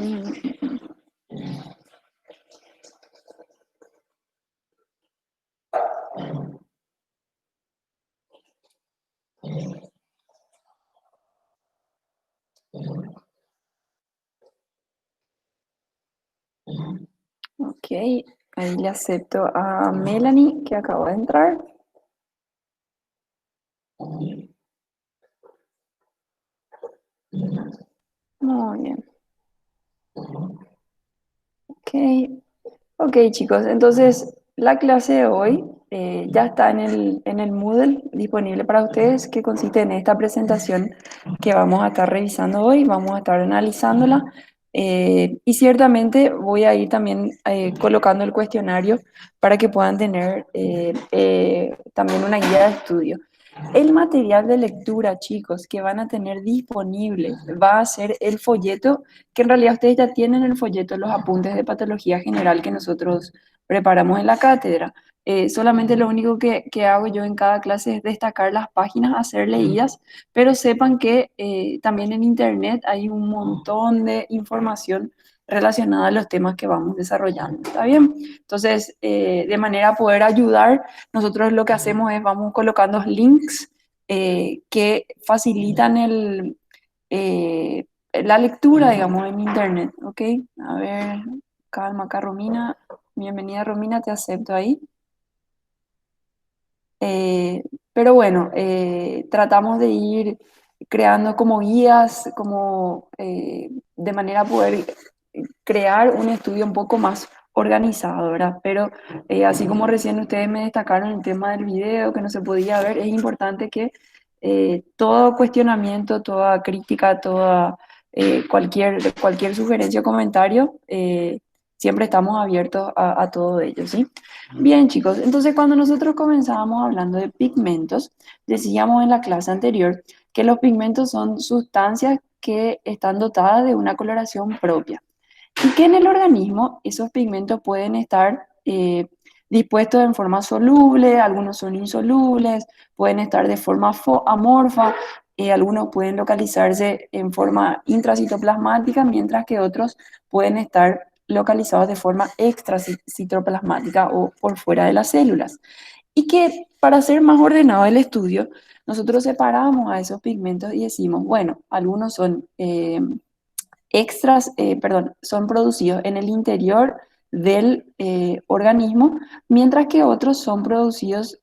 Mm, ok, ahí le acepto a Melanie que acabo de entrar. Muy bien. Ok, ok chicos, entonces la clase de hoy ya está en el Moodle disponible para ustedes, que consiste en esta presentación que vamos a estar revisando hoy, vamos a estar analizándola y ciertamente voy a ir también colocando el cuestionario para que puedan tener también una guía de estudio. El material de lectura, chicos, que van a tener disponible va a ser el folleto, que en realidad ustedes ya tienen el folleto, los apuntes de patología general que nosotros preparamos en la cátedra. Solamente lo único que hago yo en cada clase es destacar las páginas, hacer leídas, pero sepan que también en Internet hay un montón de información relacionada a los temas que vamos desarrollando. ¿Está bien? Entonces, de manera a poder ayudar, nosotros lo que hacemos es vamos colocando links que facilitan la lectura, digamos, en Internet. ¿Ok? A ver, calma acá, Romina. Bienvenida, Romina, te acepto ahí. Eh, pero bueno, tratamos de ir creando como guías, como de manera a poder crear un estudio un poco más organizado, ¿verdad? Pero así como recién ustedes me destacaron el tema del video que no se podía ver, es importante que todo cuestionamiento, toda crítica, cualquier sugerencia o comentario, siempre estamos abiertos a todo ello, ¿sí? Bien, chicos, entonces cuando nosotros comenzábamos hablando de pigmentos, decíamos en la clase anterior que los pigmentos son sustancias que están dotadas de una coloración propia y que en el organismo esos pigmentos pueden estar dispuestos en forma soluble, algunos son insolubles, pueden estar de forma amorfa, algunos pueden localizarse en forma intracitoplasmática, mientras que otros pueden estar localizados de forma extracitoplasmática o por fuera de las células. Y que para hacer más ordenado el estudio, nosotros separamos a esos pigmentos y decimos, bueno, algunos son perdón, son producidos en el interior del organismo, mientras que otros son producidos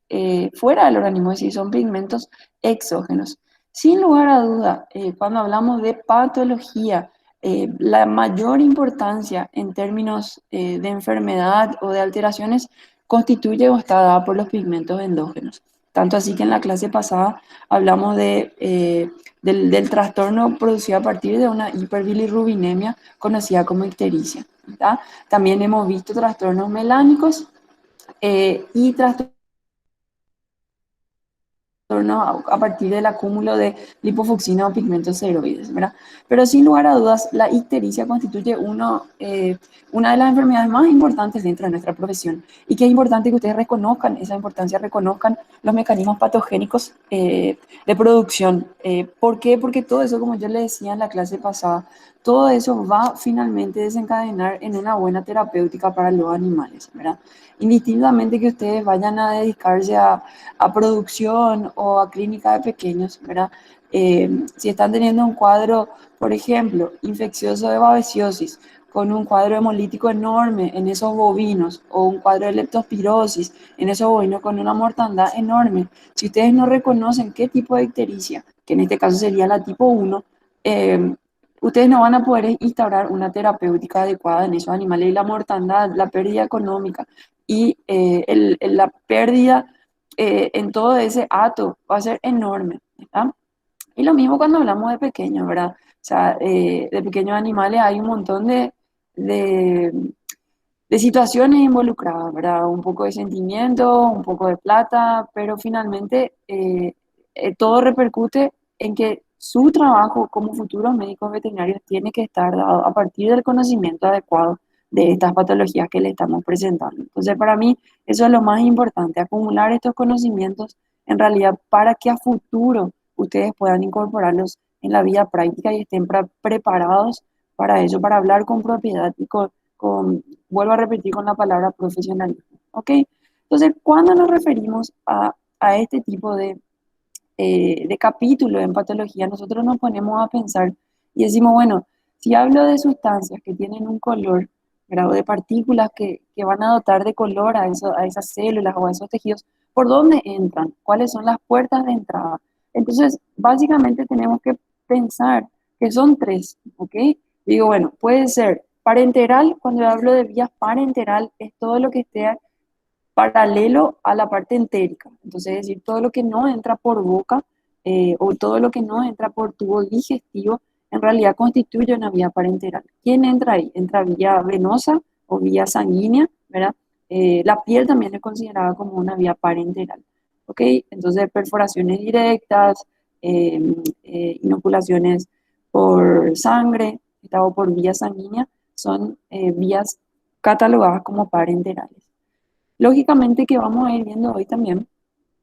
fuera del organismo, es decir, son pigmentos exógenos. Sin lugar a duda, cuando hablamos de patología, la mayor importancia en términos de enfermedad o de alteraciones constituye o está dada por los pigmentos endógenos. Tanto así que en la clase pasada hablamos del trastorno producido a partir de una hiperbilirrubinemia conocida como ictericia. ¿Tá? También hemos visto trastornos melánicos y trastornos a partir del acúmulo de lipofucsina o pigmentos ceroides, ¿verdad? Pero sin lugar a dudas, la ictericia constituye una de las enfermedades más importantes dentro de nuestra profesión y que es importante que ustedes reconozcan esa importancia, reconozcan los mecanismos patogénicos de producción. ¿Por qué? Porque todo eso, como yo les decía en la clase pasada, todo eso va finalmente a desencadenar en una buena terapéutica para los animales, ¿verdad? Indistintamente que ustedes vayan a dedicarse a producción o a clínica de pequeños, ¿verdad? Si están teniendo un cuadro, por ejemplo, infeccioso de babesiosis, con un cuadro hemolítico enorme en esos bovinos, o un cuadro de leptospirosis en esos bovinos con una mortandad enorme, si ustedes no reconocen qué tipo de ictericia, que en este caso sería la tipo 1, ustedes no van a poder instaurar una terapéutica adecuada en esos animales y la mortandad, la pérdida económica y la pérdida en todo ese hato va a ser enorme, ¿verdad? Y lo mismo cuando hablamos de pequeños, ¿verdad? O sea, de pequeños animales hay un montón de, de situaciones involucradas, ¿verdad? Un poco de sentimiento, un poco de plata, pero finalmente todo repercute en que su trabajo como futuros médicos veterinarios tiene que estar dado a partir del conocimiento adecuado de estas patologías que le estamos presentando. Entonces, para mí, eso es lo más importante, acumular estos conocimientos en realidad para que a futuro ustedes puedan incorporarlos en la vida práctica y estén preparados para eso, para hablar con propiedad y vuelvo a repetir con la palabra profesionalismo. ¿Ok? Entonces, cuando nos referimos a este tipo de capítulo en patología, nosotros nos ponemos a pensar y decimos, bueno, si hablo de sustancias que tienen un color, grado de partículas que van a dotar de color a esas células o a esos tejidos, ¿por dónde entran? ¿Cuáles son las puertas de entrada? Entonces, básicamente tenemos que pensar que son tres, ¿ok? Digo, bueno, puede ser parenteral, cuando hablo de vías parenteral, es todo lo que esté paralelo a la parte entérica. Entonces, es decir, todo lo que no entra por boca o todo lo que no entra por tubo digestivo, en realidad constituye una vía parenteral. ¿Quién entra ahí? Entra vía venosa o vía sanguínea, ¿verdad? La piel también es considerada como una vía parenteral. ¿Ok? Entonces, perforaciones directas, inoculaciones por sangre o por vía sanguínea son vías catalogadas como parenterales. Lógicamente que vamos a ir viendo hoy también,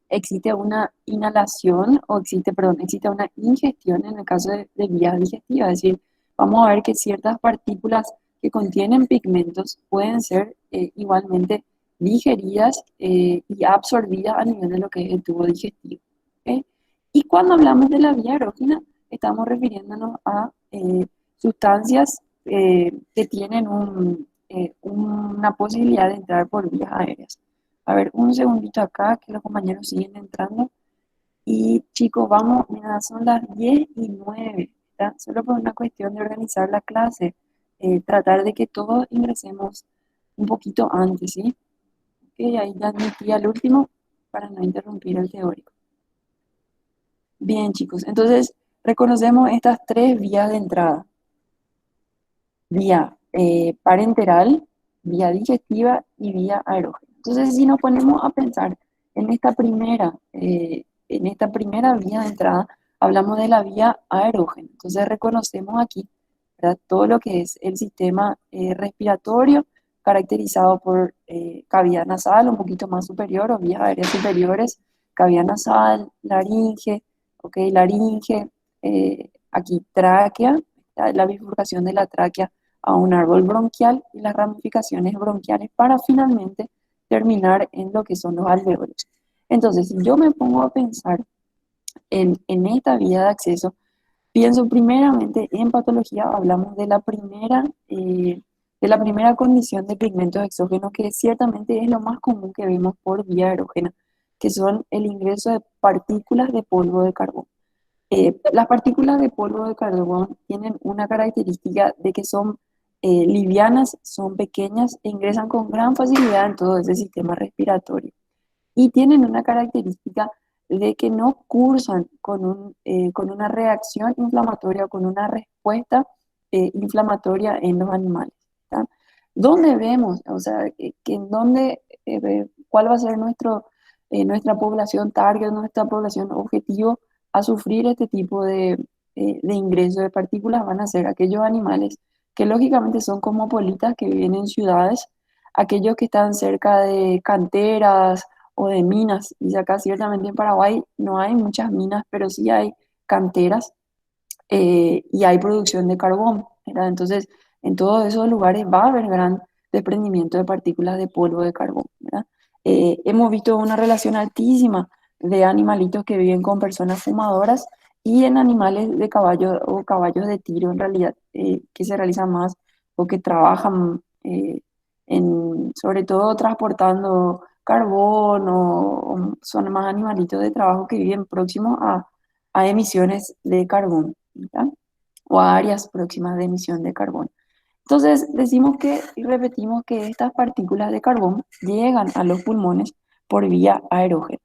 existe una inhalación o existe, perdón, existe una ingestión en el caso de vías digestivas, es decir, vamos a ver que ciertas partículas que contienen pigmentos pueden ser igualmente digeridas y absorbidas a nivel de lo que es el tubo digestivo. ¿Ok? Y cuando hablamos de la vía erógena, estamos refiriéndonos a sustancias que tienen una posibilidad de entrar por vías aéreas. A ver, un segundito acá, que los compañeros siguen entrando. Y chicos, vamos, mira, son las 10:09, ¿está? Solo por una cuestión de organizar la clase, tratar de que todos ingresemos un poquito antes, ¿sí? Ok, ahí ya admití al último para no interrumpir el teórico. Bien, chicos, entonces reconocemos estas tres vías de entrada. Vía parenteral, vía digestiva y vía aerógena. Entonces, si nos ponemos a pensar en esta primera vía de entrada, hablamos de la vía aerógena. Entonces, reconocemos aquí, ¿verdad?, todo lo que es el sistema respiratorio, caracterizado por cavidad nasal un poquito más superior o vías aéreas superiores, cavidad nasal, laringe, ok, laringe, aquí tráquea, la bifurcación de la tráquea a un árbol bronquial y las ramificaciones bronquiales para finalmente terminar en lo que son los alveolos. Entonces, si yo me pongo a pensar en esta vía de acceso, pienso primeramente en patología, hablamos de la primera condición de pigmentos exógenos, que ciertamente es lo más común que vemos por vía erógena, que son el ingreso de partículas de polvo de carbón. Las partículas de polvo de carbón tienen una característica de que son livianas, son pequeñas e ingresan con gran facilidad en todo ese sistema respiratorio. Y tienen una característica de que no cursan con una reacción inflamatoria o con una respuesta inflamatoria en los animales. ¿Tá? ¿Dónde vemos? O sea, ¿cuál va a ser nuestra población target, nuestra población objetivo a sufrir este tipo de ingreso de partículas? Van a ser aquellos animales que lógicamente son cosmopolitas, que viven en ciudades, aquellos que están cerca de canteras o de minas. Y acá ciertamente en Paraguay no hay muchas minas, pero sí hay canteras y hay producción de carbón, ¿verdad? Entonces, en todos esos lugares va a haber gran desprendimiento de partículas de polvo de carbón, ¿verdad? Hemos visto una relación altísima de animalitos que viven con personas fumadoras y en animales de caballo o caballos de tiro, en realidad, que se realizan más o que trabajan sobre todo transportando carbón o son más animalitos de trabajo que viven próximos a emisiones de carbón, ¿verdad? O a áreas próximas de emisión de carbón. Entonces, decimos que y repetimos que estas partículas de carbón llegan a los pulmones por vía aerógena.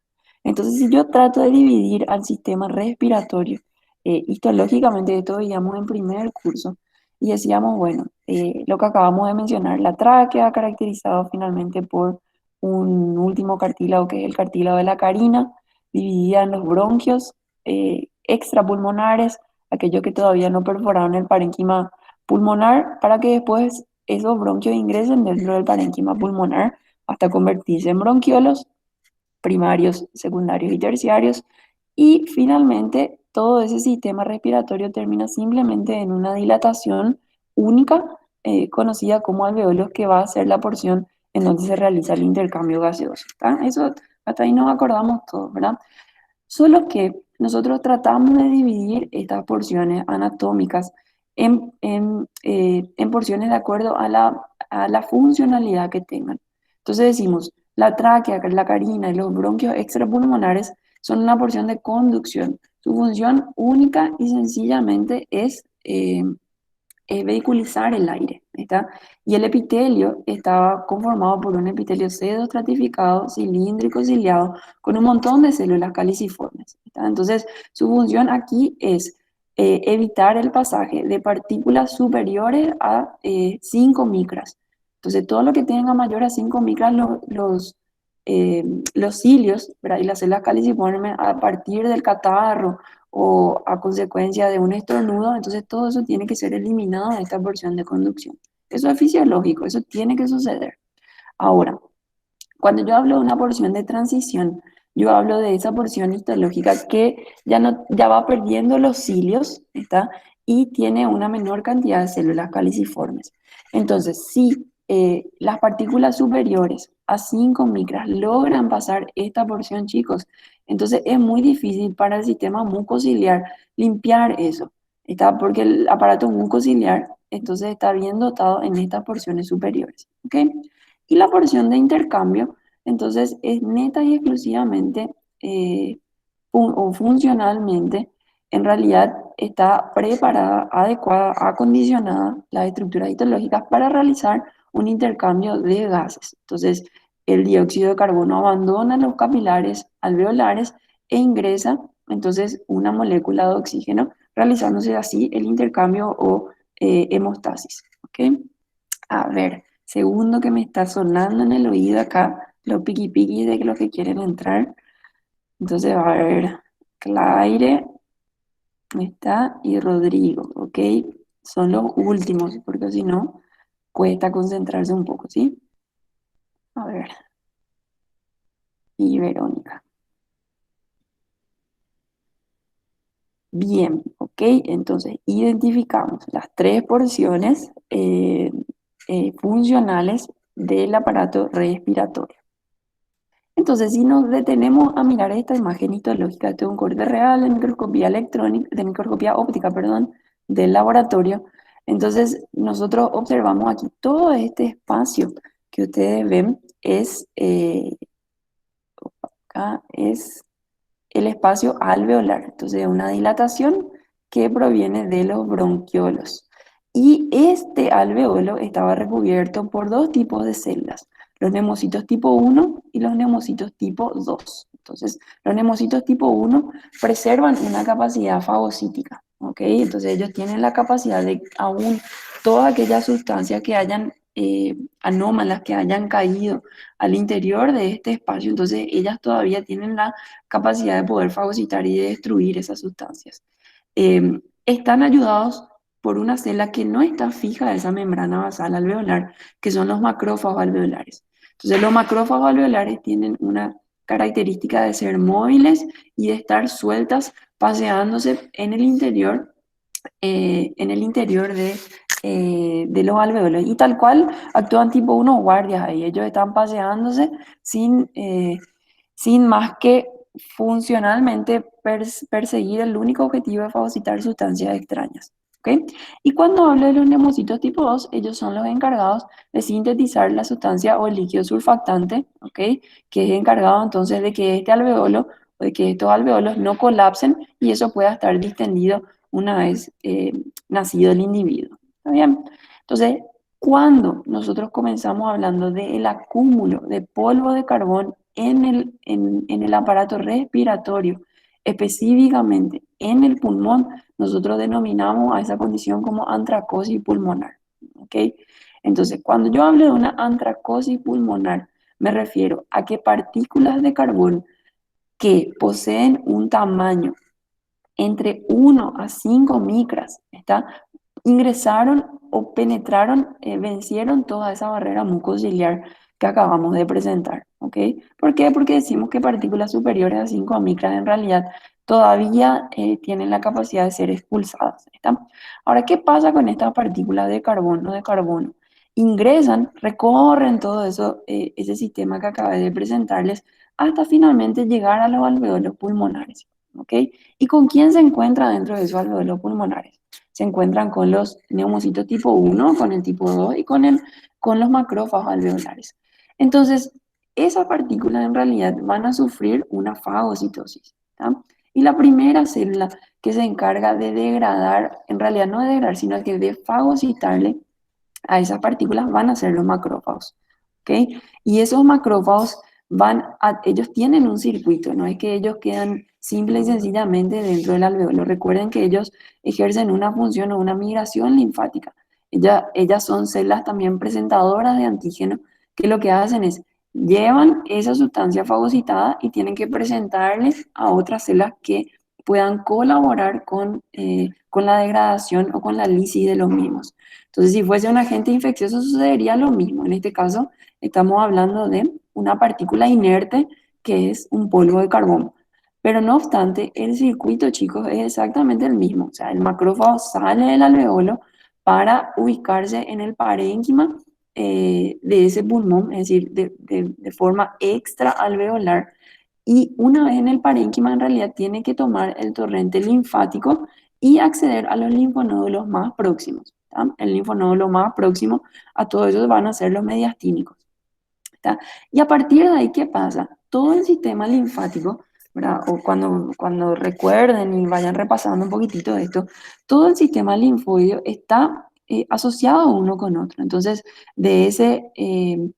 Entonces, si yo trato de dividir al sistema respiratorio, histológicamente esto veíamos en primer curso, y decíamos, bueno, lo que acabamos de mencionar, la tráquea caracterizado finalmente por un último cartílago que es el cartílago de la carina, dividida en los bronquios extrapulmonares, aquellos que todavía no perforaron el parénquima pulmonar, para que después esos bronquios ingresen dentro del parénquima pulmonar hasta convertirse en bronquiolos primarios, secundarios y terciarios. Y finalmente, todo ese sistema respiratorio termina simplemente en una dilatación única, conocida como alveolos, que va a ser la porción en donde se realiza el intercambio gaseoso. ¿Está? Eso hasta ahí nos acordamos todos, ¿verdad? Solo que nosotros tratamos de dividir estas porciones anatómicas en porciones de acuerdo a la funcionalidad que tengan. Entonces decimos, la tráquea, la carina y los bronquios extrapulmonares son una porción de conducción. Su función única y sencillamente es vehiculizar el aire, ¿está? Y el epitelio estaba conformado por un epitelio pseudoestratificado, cilíndrico, ciliado, con un montón de células caliciformes, ¿está? Entonces, su función aquí es evitar el pasaje de partículas superiores a 5 micras. Entonces, todo lo que tenga mayor a 5 micras, eh, los cilios, ¿verdad? Y las células caliciformes, a partir del catarro o a consecuencia de un estornudo, entonces todo eso tiene que ser eliminado de esta porción de conducción. Eso es fisiológico, eso tiene que suceder. Ahora, cuando yo hablo de una porción de transición, yo hablo de esa porción histológica que ya, no, ya va perdiendo los cilios, ¿está? Y tiene una menor cantidad de células caliciformes. Entonces, si las partículas superiores a 5 micras logran pasar esta porción, chicos, entonces es muy difícil para el sistema mucociliar limpiar eso, ¿está? Porque el aparato mucociliar entonces está bien dotado en estas porciones superiores, ¿ok? Y la porción de intercambio, entonces, es neta y exclusivamente o funcionalmente, en realidad está preparada, adecuada, acondicionada las estructuras histológicas para realizar un intercambio de gases. Entonces, el dióxido de carbono abandona los capilares alveolares e ingresa entonces una molécula de oxígeno, realizándose así el intercambio o hemostasis. ¿Ok? A ver, segundo que me está sonando en el oído acá, los piqui piqui de los que quieren entrar. Entonces, a ver, Claire está y Rodrigo, ¿ok? Son los últimos, porque si no, cuesta concentrarse un poco, ¿sí? A ver, y Verónica. Bien, ¿ok? Entonces, identificamos las tres porciones funcionales del aparato respiratorio. Entonces, si nos detenemos a mirar esta imagen histológica, esto es un corte real de microscopía electrónica, de microscopía óptica, perdón, del laboratorio. Entonces, nosotros observamos aquí todo este espacio que ustedes ven acá es el espacio alveolar. Entonces, una dilatación que proviene de los bronquiolos. Y este alveolo estaba recubierto por dos tipos de células, los neumocitos tipo 1 y los neumocitos tipo 2. Entonces, los neumocitos tipo 1 preservan una capacidad fagocítica, ¿ok? Entonces, ellos tienen la capacidad de aún todas aquellas sustancias que hayan anómalas, que hayan caído al interior de este espacio, entonces ellas todavía tienen la capacidad de poder fagocitar y de destruir esas sustancias. Están ayudados por una célula que no está fija a esa membrana basal alveolar, que son los macrófagos alveolares. Entonces, los macrófagos alveolares tienen una característica de ser móviles y de estar sueltas, paseándose en el interior de los alveolos. Y tal cual actúan tipo unos guardias ahí. Ellos están paseándose sin más que funcionalmente perseguir el único objetivo de fagocitar sustancias extrañas. ¿Ok? Y cuando hablo de los neumocitos tipo 2, ellos son los encargados de sintetizar la sustancia o el líquido surfactante, ¿ok? Que es encargado entonces de que este alveolo o de que estos alveolos no colapsen y eso pueda estar distendido una vez nacido el individuo. ¿Está bien? Entonces, cuando nosotros comenzamos hablando del acúmulo de polvo de carbón en el aparato respiratorio, específicamente en el pulmón, nosotros denominamos a esa condición como antracosis pulmonar. ¿Ok? Entonces, cuando yo hablo de una antracosis pulmonar, me refiero a que partículas de carbón que poseen un tamaño entre 1 a 5 micras, ¿está? Ingresaron o penetraron, vencieron toda esa barrera mucociliar que acabamos de presentar, ¿ok? ¿Por qué? Porque decimos que partículas superiores a 5 micras en realidad todavía tienen la capacidad de ser expulsadas. ¿Está? Ahora, ¿qué pasa con estas partículas de carbono, de carbono? Ingresan, recorren todo eso, ese sistema que acabé de presentarles, hasta finalmente llegar a los alveolos pulmonares. ¿Ok? ¿Y con quién se encuentra dentro de esos alveolos pulmonares? Se encuentran con los neumocitos tipo 1, con el tipo 2 y con los macrófagos alveolares. Entonces, esas partículas en realidad van a sufrir una fagocitosis. ¿Tá? Y la primera célula que se encarga de degradar, en realidad no de degradar, sino que de fagocitarle a esas partículas van a ser los macrófagos. ¿Ok? Y esos macrófagos ellos tienen un circuito, no es que ellos quedan simple y sencillamente dentro del alveolo. Recuerden que ellos ejercen una función o una migración linfática. Ellas son células también presentadoras de antígeno que lo que hacen es llevan esa sustancia fagocitada y tienen que presentarles a otras células que puedan colaborar con la degradación o con la lisis de los mismos. Entonces, si fuese un agente infeccioso, sucedería lo mismo. En este caso, estamos hablando de una partícula inerte que es un polvo de carbono. Pero no obstante, el circuito, chicos, es exactamente el mismo. O sea, el macrófago sale del alveolo para ubicarse en el parénquima de ese pulmón, es decir, de forma extraalveolar. Y una vez en el parénquima, en realidad tiene que tomar el torrente linfático y acceder a los linfonódulos más próximos. ¿Tá? El linfonódulo más próximo a todos ellos van a ser los mediastínicos. ¿Tá? Y a partir de ahí, ¿qué pasa? Todo el sistema linfático, ¿verdad? O cuando recuerden y vayan repasando un poquitito de esto, todo el sistema linfoideo está asociado uno con otro. Entonces, de ese, eh,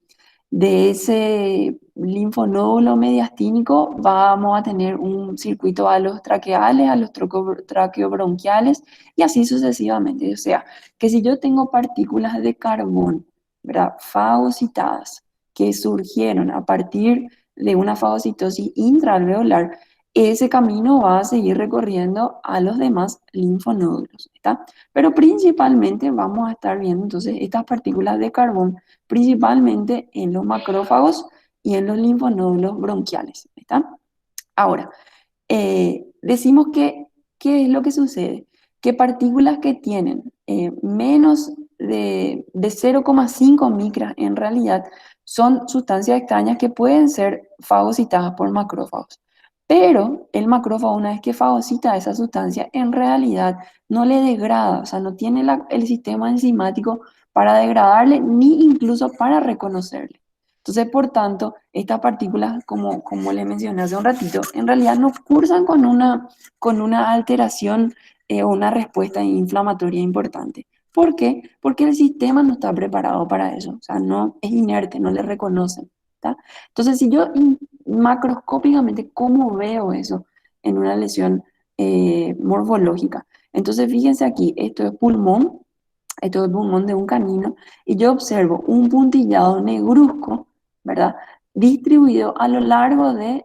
de ese linfonódulo mediastínico vamos a tener un circuito a los traqueales, a los traqueobronquiales y así sucesivamente. O sea, que si yo tengo partículas de carbón, ¿verdad? Fagocitadas que surgieron a partir de una fagocitosis intraalveolar, ese camino va a seguir recorriendo a los demás linfonódulos, ¿está? Pero principalmente vamos a estar viendo entonces estas partículas de carbón principalmente en los macrófagos y en los linfonódulos bronquiales, ¿está? Ahora, decimos que, ¿qué es lo que sucede? Que partículas que tienen menos de 0,5 micras en realidad son sustancias extrañas que pueden ser fagocitadas por macrófagos. Pero el macrófago, una vez que fagocita esa sustancia, en realidad no le degrada, o sea, no tiene el sistema enzimático para degradarle ni incluso para reconocerle. Entonces, por tanto, estas partículas, como le mencioné hace un ratito, en realidad no cursan con una alteración o una respuesta inflamatoria importante. ¿Por qué? Porque el sistema no está preparado para eso, o sea, no es inerte, no le reconocen. ¿Tá? Entonces, si yo macroscópicamente, ¿cómo veo eso en una lesión morfológica? Entonces, fíjense aquí, esto es el pulmón de un canino, y yo observo un puntillado negruzco, ¿verdad? Distribuido a lo largo de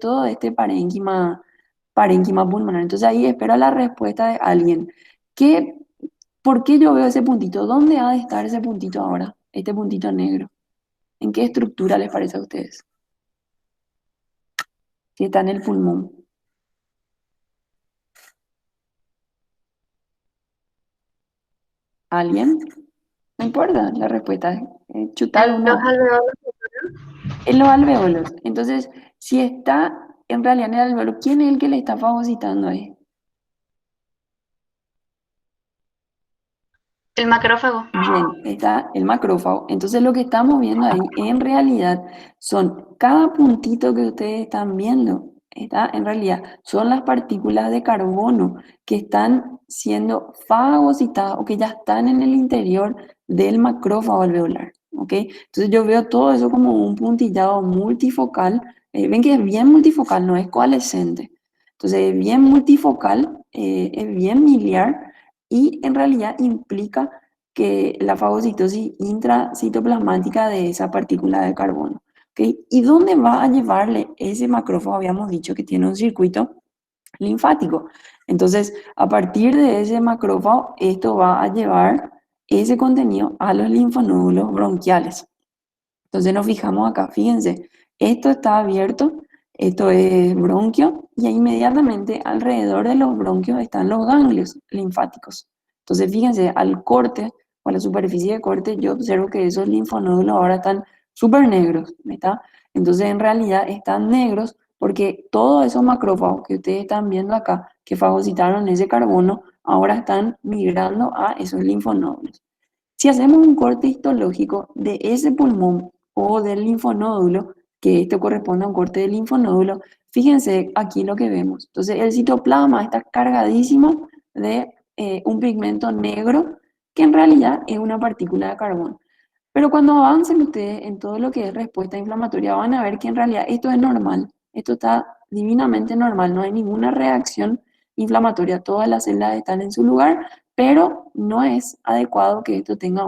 todo este parénquima pulmonar. Entonces ahí espero la respuesta de alguien. ¿Qué, ¿Por qué yo veo ese puntito? ¿Dónde ha de estar ese puntito ahora? Este puntito negro. ¿En qué estructura les parece a ustedes? Si está en el pulmón. ¿Alguien? No importa la respuesta. Chutar En los una. alveolos. En los alvéolos. Entonces, si está en realidad en el alvéolo, ¿quién es el que le está fagocitando ahí? El macrófago. Bien, está el macrófago. Entonces, lo que estamos viendo ahí en realidad son cada puntito que ustedes están viendo, está en realidad son las partículas de carbono que están siendo fagocitadas o que ya están en el interior del macrófago alveolar. ¿Ok? Entonces, yo veo todo eso como un puntillado multifocal. Ven que es bien multifocal, no es coalescente. Entonces, es bien multifocal, es bien miliar y en realidad implica que la fagocitosis intracitoplasmática de esa partícula de carbono. ¿Okay? ¿Y dónde va a llevarle ese macrófago? Habíamos dicho que tiene un circuito linfático. Entonces, a partir de ese macrófago, esto va a llevar ese contenido a los linfonódulos bronquiales. Entonces nos fijamos acá, fíjense, esto está abierto Esto es bronquio y inmediatamente alrededor de los bronquios están los ganglios linfáticos. Entonces, fíjense, al corte o a la superficie de corte, yo observo que esos linfonódulos ahora están súper negros, ¿está? Entonces, en realidad están negros porque todos esos macrófagos que ustedes están viendo acá, que fagocitaron ese carbono, ahora están migrando a esos linfonódulos. Si hacemos un corte histológico de ese pulmón o del linfonódulo, que esto corresponde a un corte del linfonódulo, fíjense aquí lo que vemos. Entonces, el citoplasma está cargadísimo de un pigmento negro que en realidad es una partícula de carbón. Pero cuando avancen ustedes en todo lo que es respuesta inflamatoria, van a ver que en realidad esto es normal. Esto está divinamente normal. No hay ninguna reacción inflamatoria. Todas las células están en su lugar, pero no es adecuado que esto tenga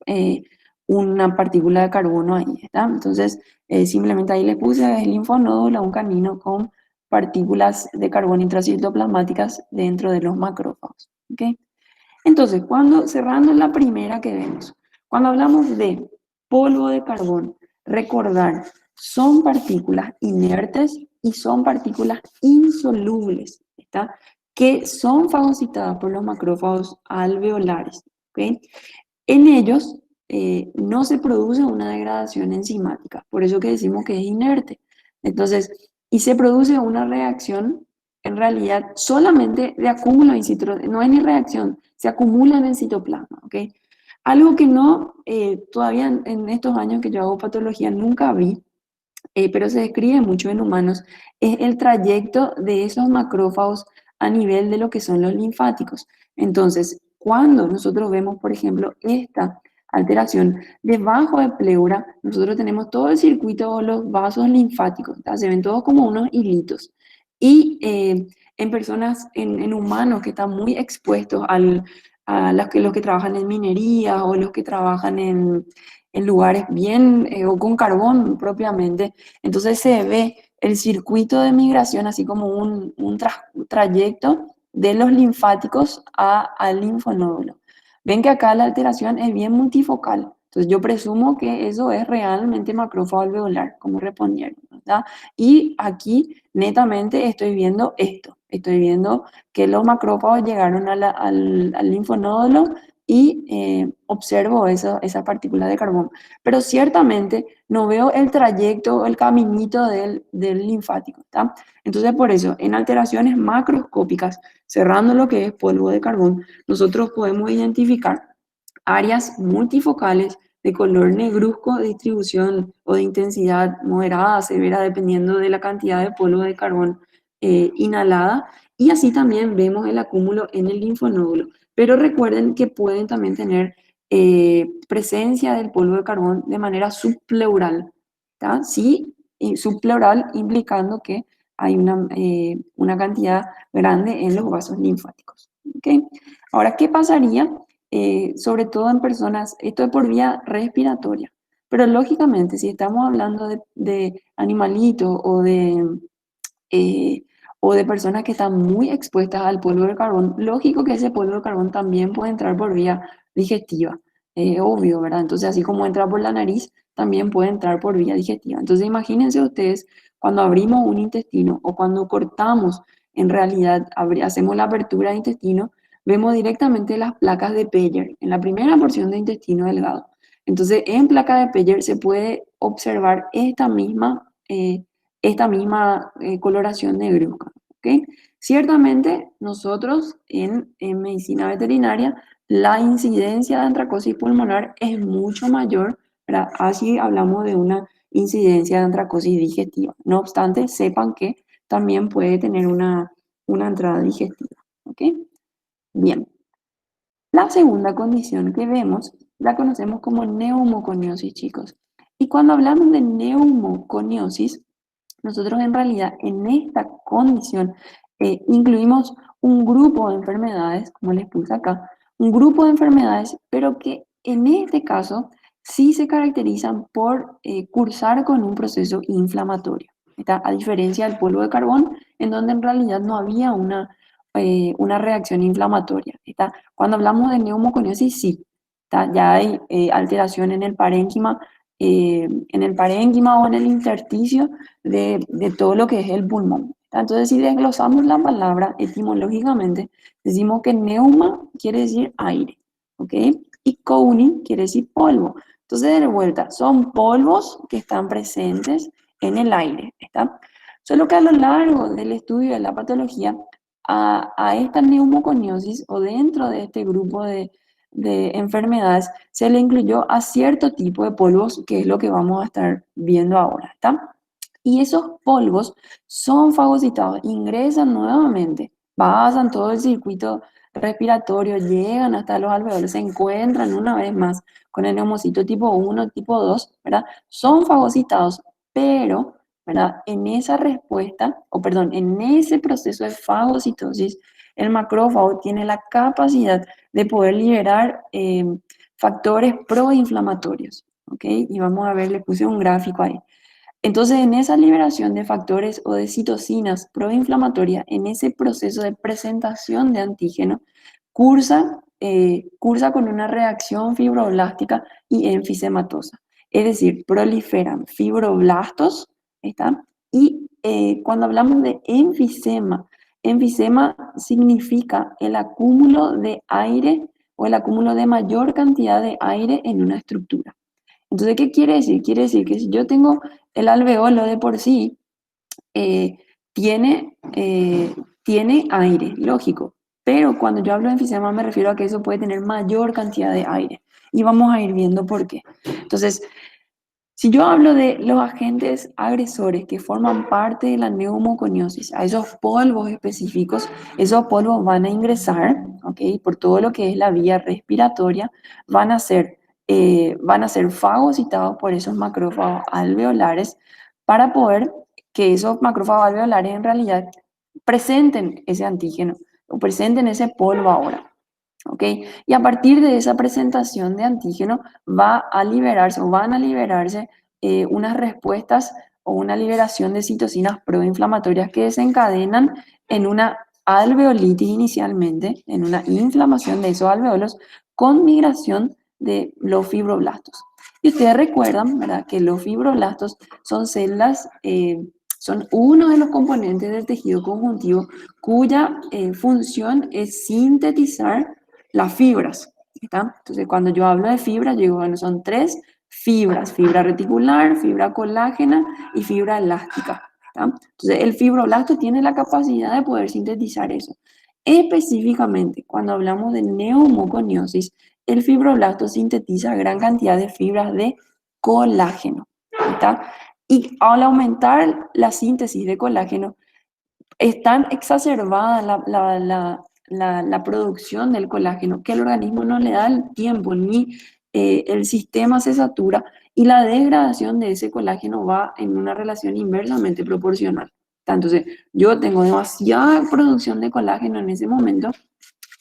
eh, una partícula de carbono ahí, ¿está? Entonces, simplemente ahí le puse el linfonódulo, un camino con partículas de carbono intracitoplasmáticas dentro de los macrófagos, ¿ok? Entonces, cerrando la primera que vemos, cuando hablamos de polvo de carbón, recordar, son partículas inertes y son partículas insolubles, ¿está? Que son fagocitadas por los macrófagos alveolares, ¿ok? En ellos no se produce una degradación enzimática, por eso que decimos que es inerte. Entonces, y se produce una reacción en realidad solamente de acúmulo in situ, no hay ni reacción, se acumula en el citoplasma, ¿ok? Algo que no, todavía en estos años que yo hago patología nunca vi, pero se describe mucho en humanos, es el trayecto de esos macrófagos a nivel de lo que son los linfáticos. Entonces, cuando nosotros vemos, por ejemplo, esta alteración debajo de pleura, nosotros tenemos todo el circuito o los vasos linfáticos, ¿tá? Se ven todos como unos hilitos. Y en personas, en humanos que están muy expuestos a los que trabajan en minería o los que trabajan en lugares bien o con carbón propiamente, entonces se ve el circuito de migración así como un trayecto de los linfáticos al linfonódulo. Ven que acá la alteración es bien multifocal. Entonces yo presumo que eso es realmente macrófago alveolar, como respondieron, ¿verdad? Y aquí netamente estoy viendo esto. Estoy viendo que los macrófagos llegaron al linfonódulo y observo esa partícula de carbón. Pero ciertamente no veo el trayecto, el caminito del linfático, ¿está? Entonces, por eso, en alteraciones macroscópicas, cerrando lo que es polvo de carbón, nosotros podemos identificar áreas multifocales de color negruzco, de distribución o de intensidad moderada, severa, dependiendo de la cantidad de polvo de carbón inhalada. Y así también vemos el acúmulo en el linfonódulo. Pero recuerden que pueden también tener presencia del polvo de carbón de manera subpleural, ¿tá? Sí, y subpleural implicando que hay una cantidad grande en los vasos linfáticos. ¿Ok? Ahora, ¿qué pasaría? Sobre todo en personas, esto es por vía respiratoria, pero lógicamente si estamos hablando de animalitos eh, o de personas que están muy expuestas al polvo de carbón, lógico que ese polvo de carbón también puede entrar por vía digestiva, obvio, ¿verdad? Entonces, así como entra por la nariz, también puede entrar por vía digestiva. Entonces, imagínense ustedes cuando abrimos un intestino o cuando cortamos, en realidad hacemos la apertura del intestino, vemos directamente las placas de Peyer en la primera porción de intestino delgado. Entonces, en placa de Peyer se puede observar esta misma coloración negruzca, ¿ok? Ciertamente, nosotros en medicina veterinaria, la incidencia de antracosis pulmonar es mucho mayor, ¿verdad? Así hablamos de una incidencia de antracosis digestiva. No obstante, sepan que también puede tener una entrada digestiva, ¿ok? Bien. La segunda condición que vemos la conocemos como neumoconiosis, chicos. Y cuando hablamos de neumoconiosis, nosotros en realidad en esta condición incluimos un grupo de enfermedades, como les puse acá, un grupo de enfermedades, pero que en este caso sí se caracterizan por cursar con un proceso inflamatorio. ¿Está? A diferencia del polvo de carbón, en donde en realidad no había una reacción inflamatoria. ¿Está? Cuando hablamos de neumoconiosis, sí, ¿está? Ya hay alteración en el parénquima en el parénquima o en el intersticio de todo lo que es el pulmón. Entonces, si desglosamos la palabra etimológicamente, decimos que neuma quiere decir aire, ¿ok? Y kouni quiere decir polvo. Entonces, de vuelta, son polvos que están presentes en el aire, ¿está? Solo que a lo largo del estudio de la patología, a esta neumoconiosis o dentro de este grupo de enfermedades se le incluyó a cierto tipo de polvos, que es lo que vamos a estar viendo ahora, ¿está? Y esos polvos son fagocitados, ingresan nuevamente, pasan todo el circuito respiratorio, llegan hasta los alveolos, se encuentran una vez más con el neumocito tipo 1, tipo 2, ¿verdad? Son fagocitados, pero, ¿verdad? En esa respuesta, o perdón, en ese proceso de fagocitosis, el macrófago tiene la capacidad de poder liberar factores proinflamatorios, ¿ok? Y vamos a ver, le puse un gráfico ahí. Entonces, en esa liberación de factores o de citocinas proinflamatorias, en ese proceso de presentación de antígeno, cursa con una reacción fibroblástica y enfisematosa. Es decir, proliferan fibroblastos, ¿está? Y cuando hablamos de enfisema, enfisema significa el acúmulo de aire o el acúmulo de mayor cantidad de aire en una estructura. Entonces, ¿qué quiere decir? Quiere decir que si yo tengo el alveolo de por sí, eh, tiene aire, lógico. Pero cuando yo hablo de enfisema me refiero a que eso puede tener mayor cantidad de aire. Y vamos a ir viendo por qué. Entonces, si yo hablo de los agentes agresores que forman parte de la neumoconiosis, a esos polvos específicos, esos polvos van a ingresar, ¿ok? Por todo lo que es la vía respiratoria, van a ser fagocitados por esos macrófagos alveolares para poder que esos macrófagos alveolares en realidad presenten ese antígeno o presenten ese polvo ahora. ¿Ok? Y a partir de esa presentación de antígeno va a liberarse o van a liberarse unas respuestas o una liberación de citocinas proinflamatorias que desencadenan en una alveolitis inicialmente, en una inflamación de esos alveolos con migración de los fibroblastos. Y ustedes recuerdan, ¿verdad?, que los fibroblastos son células, son uno de los componentes del tejido conjuntivo cuya función es sintetizar las fibras, ¿está? Entonces, cuando yo hablo de fibra, yo digo, bueno, son tres fibras: fibra reticular, fibra colágena y fibra elástica, ¿está? Entonces, el fibroblasto tiene la capacidad de poder sintetizar eso. Específicamente, cuando hablamos de neumoconiosis, el fibroblasto sintetiza gran cantidad de fibras de colágeno, ¿está? Y al aumentar la síntesis de colágeno, es tan exacerbada la producción del colágeno que el organismo no le da el tiempo ni el sistema se satura y la degradación de ese colágeno va en una relación inversamente proporcional. Entonces, yo tengo demasiada producción de colágeno en ese momento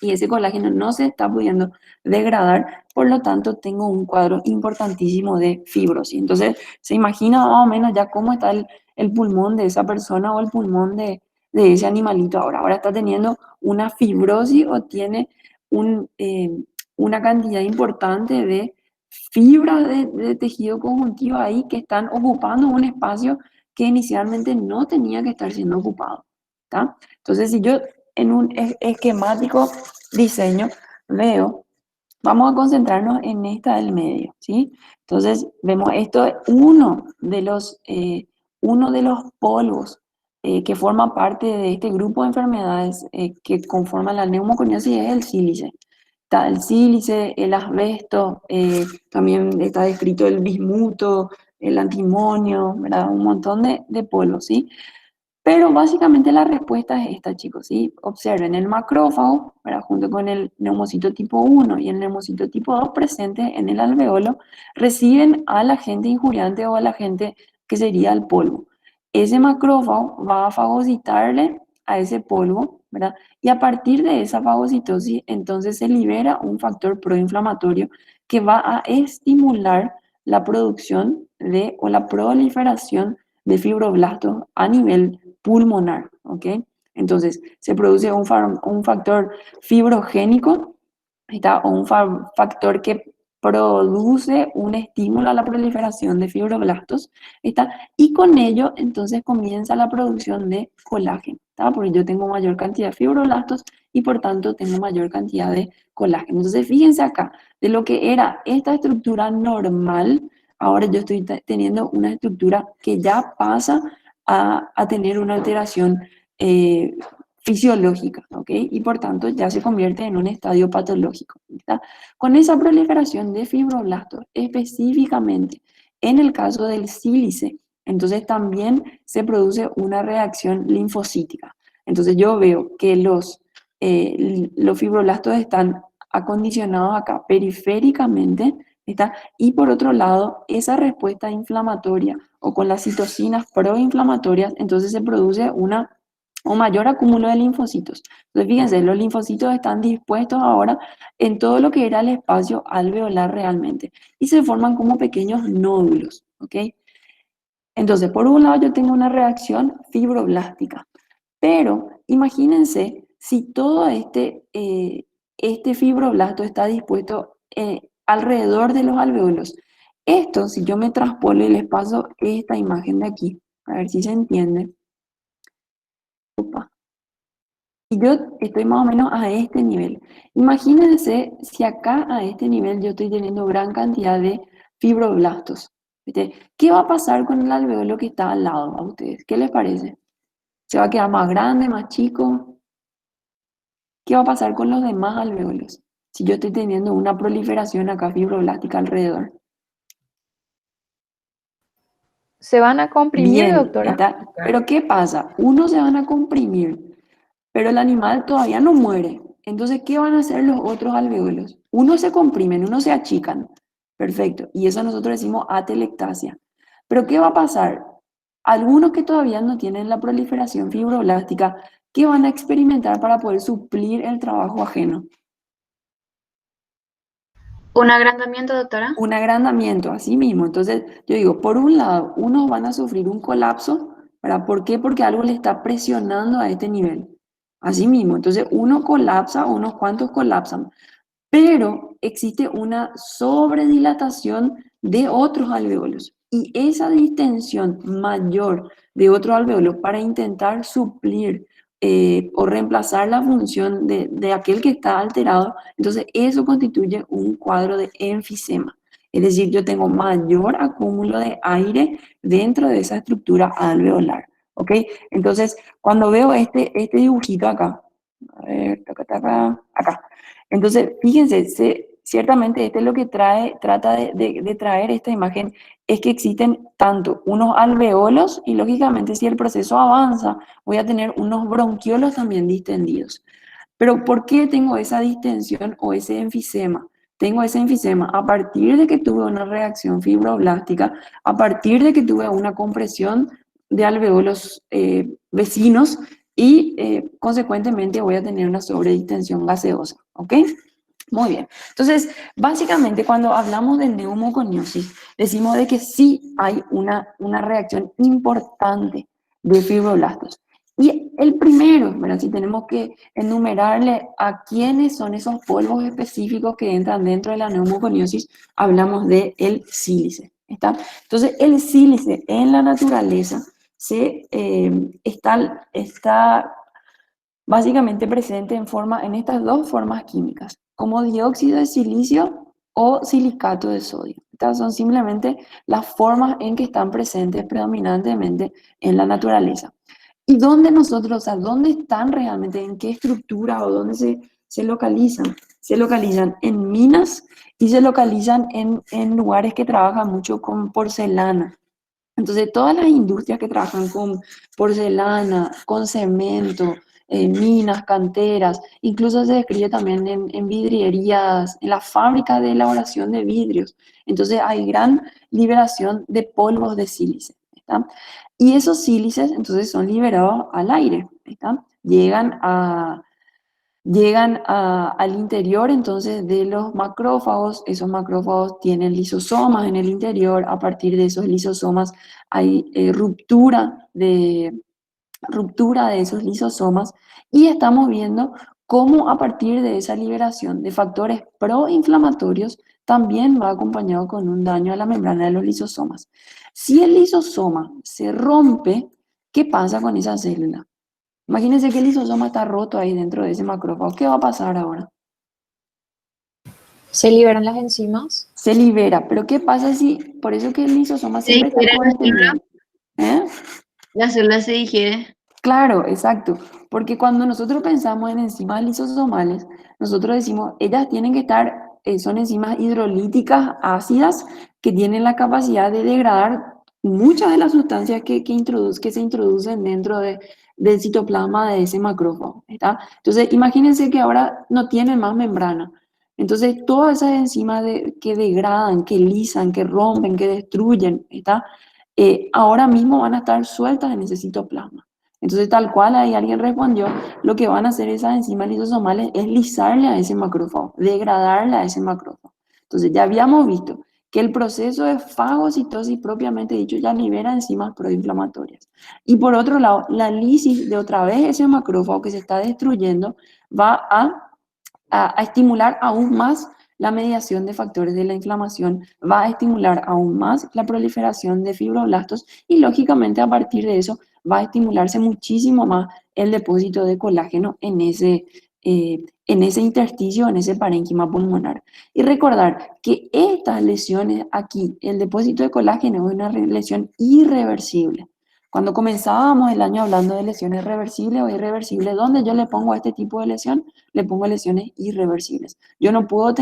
y ese colágeno no se está pudiendo degradar, por lo tanto tengo un cuadro importantísimo de fibrosis. Entonces, se imagina más o menos ya cómo está el pulmón de esa persona o el pulmón de ese animalito ahora. Ahora está teniendo una fibrosis o tiene un, eh, una cantidad importante de fibras de tejido conjuntivo ahí que están ocupando un espacio que inicialmente no tenía que estar siendo ocupado. ¿Está? Entonces, si yo en un esquemático diseño veo, vamos a concentrarnos en esta del medio, ¿sí? Entonces, vemos esto es uno de los polvos que forma parte de este grupo de enfermedades que conforman la neumoconiosis, es el sílice. Está el sílice, el asbesto, también está descrito el bismuto, el antimonio, ¿verdad? Un montón de polvos, ¿sí? Pero básicamente la respuesta es esta, chicos, ¿sí? Observen el macrófago, ¿verdad?, junto con el neumocito tipo 1 y el neumocito tipo 2 presente en el alveolo, reciben al agente injuriante o al agente que sería el polvo. Ese macrófago va a fagocitarle a ese polvo, ¿verdad? Y a partir de esa fagocitosis, entonces se libera un factor proinflamatorio que va a estimular la producción de o la proliferación de fibroblastos a nivel pulmonar, ¿ok? Entonces, se produce un factor fibrogénico, ¿está? O un factor que produce un estímulo a la proliferación de fibroblastos, ¿está? Y con ello entonces comienza la producción de colágeno, ¿está? Porque yo tengo mayor cantidad de fibroblastos y por tanto tengo mayor cantidad de colágeno. Entonces fíjense acá, de lo que era esta estructura normal, ahora yo estoy teniendo una estructura que ya pasa a tener una alteración eh, fisiológica, ¿ok? Y por tanto ya se convierte en un estadio patológico, ¿está? Con esa proliferación de fibroblastos, específicamente en el caso del sílice, entonces también se produce una reacción linfocítica. Entonces yo veo que los fibroblastos están acondicionados acá periféricamente, ¿está? Y por otro lado, esa respuesta inflamatoria o con las citocinas proinflamatorias, entonces se produce un mayor acúmulo de linfocitos. Entonces, fíjense, los linfocitos están dispuestos ahora en todo lo que era el espacio alveolar realmente y se forman como pequeños nódulos, ¿ok? Entonces, por un lado yo tengo una reacción fibroblástica, pero imagínense si todo este fibroblasto está dispuesto alrededor de los alveolos. Esto, si yo me traspolo y les paso esta imagen de aquí, a ver si se entiende. Opa. Y yo estoy más o menos a este nivel. Imagínense si acá a este nivel yo estoy teniendo gran cantidad de fibroblastos. ¿Viste? ¿Qué va a pasar con el alveolo que está al lado a ustedes? ¿Qué les parece? ¿Se va a quedar más grande, más chico? ¿Qué va a pasar con los demás alveolos? Si yo estoy teniendo una proliferación acá fibroblástica alrededor. Se van a comprimir, Bien, doctora. ¿está? Pero ¿qué pasa? Unos se van a comprimir, pero el animal todavía no muere. Entonces, ¿qué van a hacer los otros alveolos? Unos se comprimen, unos se achican. Perfecto. Y eso nosotros decimos atelectasia. Pero ¿qué va a pasar? Algunos que todavía no tienen la proliferación fibroblástica, ¿qué van a experimentar para poder suplir el trabajo ajeno? ¿Un agrandamiento, doctora? Un agrandamiento, así mismo. Entonces, yo digo, por un lado, unos van a sufrir un colapso, ¿verdad? ¿Por qué? Porque algo le está presionando a este nivel. Así mismo. Entonces, uno colapsa, unos cuantos colapsan, pero existe una sobredilatación de otros alveolos. Y esa distensión mayor de otros alveolos para intentar suplir o reemplazar la función de aquel que está alterado, entonces eso constituye un cuadro de enfisema. Es decir, yo tengo mayor acúmulo de aire dentro de esa estructura alveolar. ¿Ok? Entonces, cuando veo este dibujito acá, a ver, taca, taca, acá. Entonces, fíjense, ciertamente este es lo que trata de traer esta imagen, es que existen tanto unos alveolos y lógicamente si el proceso avanza, voy a tener unos bronquiolos también distendidos. Pero ¿por qué tengo esa distensión o ese enfisema? Tengo ese enfisema a partir de que tuve una reacción fibroblástica, a partir de que tuve una compresión de alveolos vecinos y consecuentemente voy a tener una sobredistensión gaseosa, ¿ok? Muy bien. Entonces, básicamente cuando hablamos de neumoconiosis, decimos de que sí hay una reacción importante de fibroblastos. Y el primero, ¿verdad? Si tenemos que enumerarle a quiénes son esos polvos específicos que entran dentro de la neumoconiosis, hablamos de el sílice, ¿está? Entonces, el sílice en la naturaleza está básicamente presente en estas dos formas químicas, como dióxido de silicio o silicato de sodio. Estas son simplemente las formas en que están presentes predominantemente en la naturaleza. ¿Y dónde nosotros, o sea, dónde están realmente, en qué estructura o dónde se localizan? Se localizan en minas y se localizan en lugares que trabajan mucho con porcelana. Entonces, todas las industrias que trabajan con porcelana, con cemento, minas, canteras, incluso se describe también en vidrierías, en la fábrica de elaboración de vidrios. Entonces, hay gran liberación de polvos de sílice, ¿está? Y esos sílices, entonces, son liberados al aire, ¿está? Al interior entonces de los macrófagos. Esos macrófagos tienen lisosomas en el interior. A partir de esos lisosomas hay ruptura de esos lisosomas y estamos viendo cómo a partir de esa liberación de factores proinflamatorios también va acompañado con un daño a la membrana de los lisosomas. Si el lisosoma se rompe, ¿qué pasa con esa célula? Imagínense que el lisosoma está roto ahí dentro de ese macrófago. ¿Qué va a pasar ahora? Se liberan las enzimas. Se libera, pero ¿qué pasa si, por eso que el lisosoma Se siempre está digiere la célula. contenido? ¿Eh? La célula se digiere. Claro, exacto. Porque cuando nosotros pensamos en enzimas lisosomales, nosotros decimos, ellas tienen que estar, son enzimas hidrolíticas ácidas que tienen la capacidad de degradar muchas de las sustancias que se introducen dentro del citoplasma de ese macrófago, ¿está? Entonces, imagínense que ahora no tienen más membrana. Entonces, todas esas enzimas que degradan, que lisan, que rompen, que destruyen, ¿está? Ahora mismo van a estar sueltas en ese citoplasma. Entonces, tal cual ahí alguien respondió, lo que van a hacer esas enzimas lisosomales es lisarle a ese macrófago, degradarle a ese macrófago. Entonces, ya habíamos visto que el proceso de fagocitosis propiamente dicho ya libera enzimas proinflamatorias. Y por otro lado, la lisis de otra vez ese macrófago que se está destruyendo va a estimular aún más la mediación de factores de la inflamación, va a estimular aún más la proliferación de fibroblastos y lógicamente a partir de eso va a estimularse muchísimo más el depósito de colágeno en ese intersticio, en ese parénquima pulmonar. Y recordar que estas lesiones aquí, el depósito de colágeno es una lesión irreversible. Cuando comenzábamos el año hablando de lesiones reversibles o irreversibles, ¿dónde yo le pongo a este tipo de lesión? Le pongo lesiones irreversibles. Yo no puedo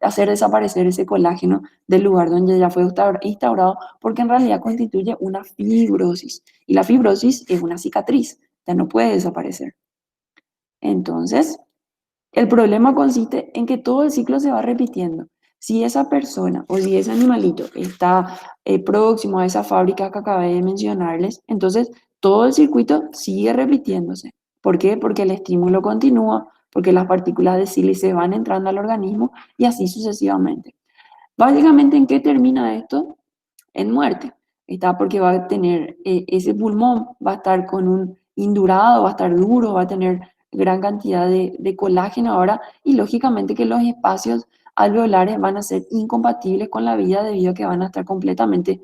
hacer desaparecer ese colágeno del lugar donde ya fue instaurado porque en realidad constituye una fibrosis. Y la fibrosis es una cicatriz, ya no puede desaparecer. Entonces, el problema consiste en que todo el ciclo se va repitiendo. Si esa persona o si ese animalito está próximo a esa fábrica que acabé de mencionarles, entonces todo el circuito sigue repitiéndose. ¿Por qué? Porque el estímulo continúa, porque las partículas de sílice van entrando al organismo y así sucesivamente. Básicamente, ¿en qué termina esto? En muerte. ¿Está? Porque va a tener ese pulmón, va a estar con un indurado, va a estar duro, va a tener gran cantidad de colágeno ahora y lógicamente que los espacios alveolares van a ser incompatibles con la vida debido a que van a estar completamente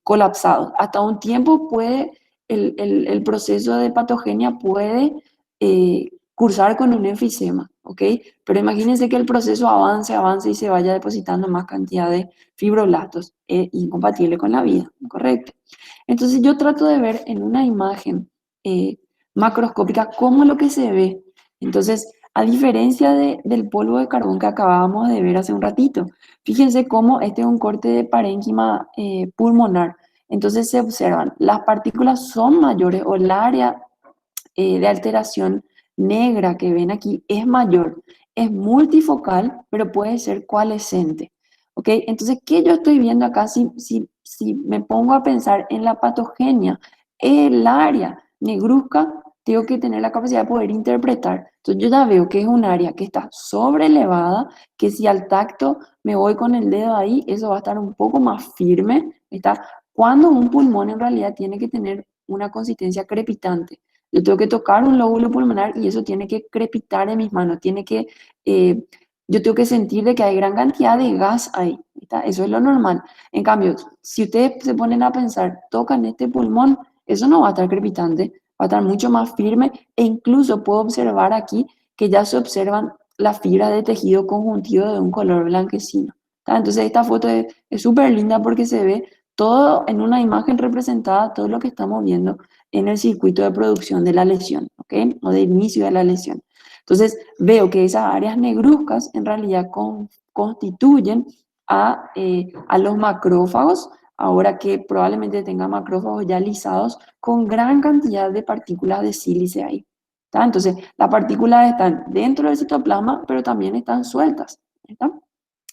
colapsados. Hasta un tiempo puede, el proceso de patogenia puede cursar con un enfisema, ¿ok? Pero imagínense que el proceso avance y se vaya depositando más cantidad de fibroblastos, incompatible con la vida, ¿correcto? Entonces yo trato de ver en una imagen macroscópica cómo lo que se ve. Entonces, a diferencia del polvo de carbón que acabábamos de ver hace un ratito, fíjense cómo este es un corte de parénquima pulmonar. Entonces se observan, las partículas son mayores o el área de alteración negra que ven aquí es mayor, es multifocal, pero puede ser coalescente. ¿Ok? Entonces, ¿qué yo estoy viendo acá? Si me pongo a pensar en la patogenia, el área negruzca, tengo que tener la capacidad de poder interpretar. Entonces, yo ya veo que es un área que está sobrelevada, que si al tacto me voy con el dedo ahí, eso va a estar un poco más firme. ¿Está? Cuando un pulmón en realidad tiene que tener una consistencia crepitante. Yo tengo que tocar un lóbulo pulmonar y eso tiene que crepitar en mis manos, eh, yo tengo que sentir de que hay gran cantidad de gas ahí, ¿está? Eso es lo normal. En cambio, si ustedes se ponen a pensar, tocan este pulmón, eso no va a estar crepitante, va a estar mucho más firme e incluso puedo observar aquí que ya se observan las fibras de tejido conjuntivo de un color blanquecino, ¿está? Entonces esta foto es súper linda porque se ve todo en una imagen representada, todo lo que estamos viendo en el circuito de producción de la lesión, ¿ok? O de inicio de la lesión. Entonces, veo que esas áreas negruzcas en realidad constituyen a los macrófagos, ahora que probablemente tenga macrófagos ya lisados con gran cantidad de partículas de sílice ahí. ¿Está? Entonces, las partículas están dentro del citoplasma, pero también están sueltas. ¿Está?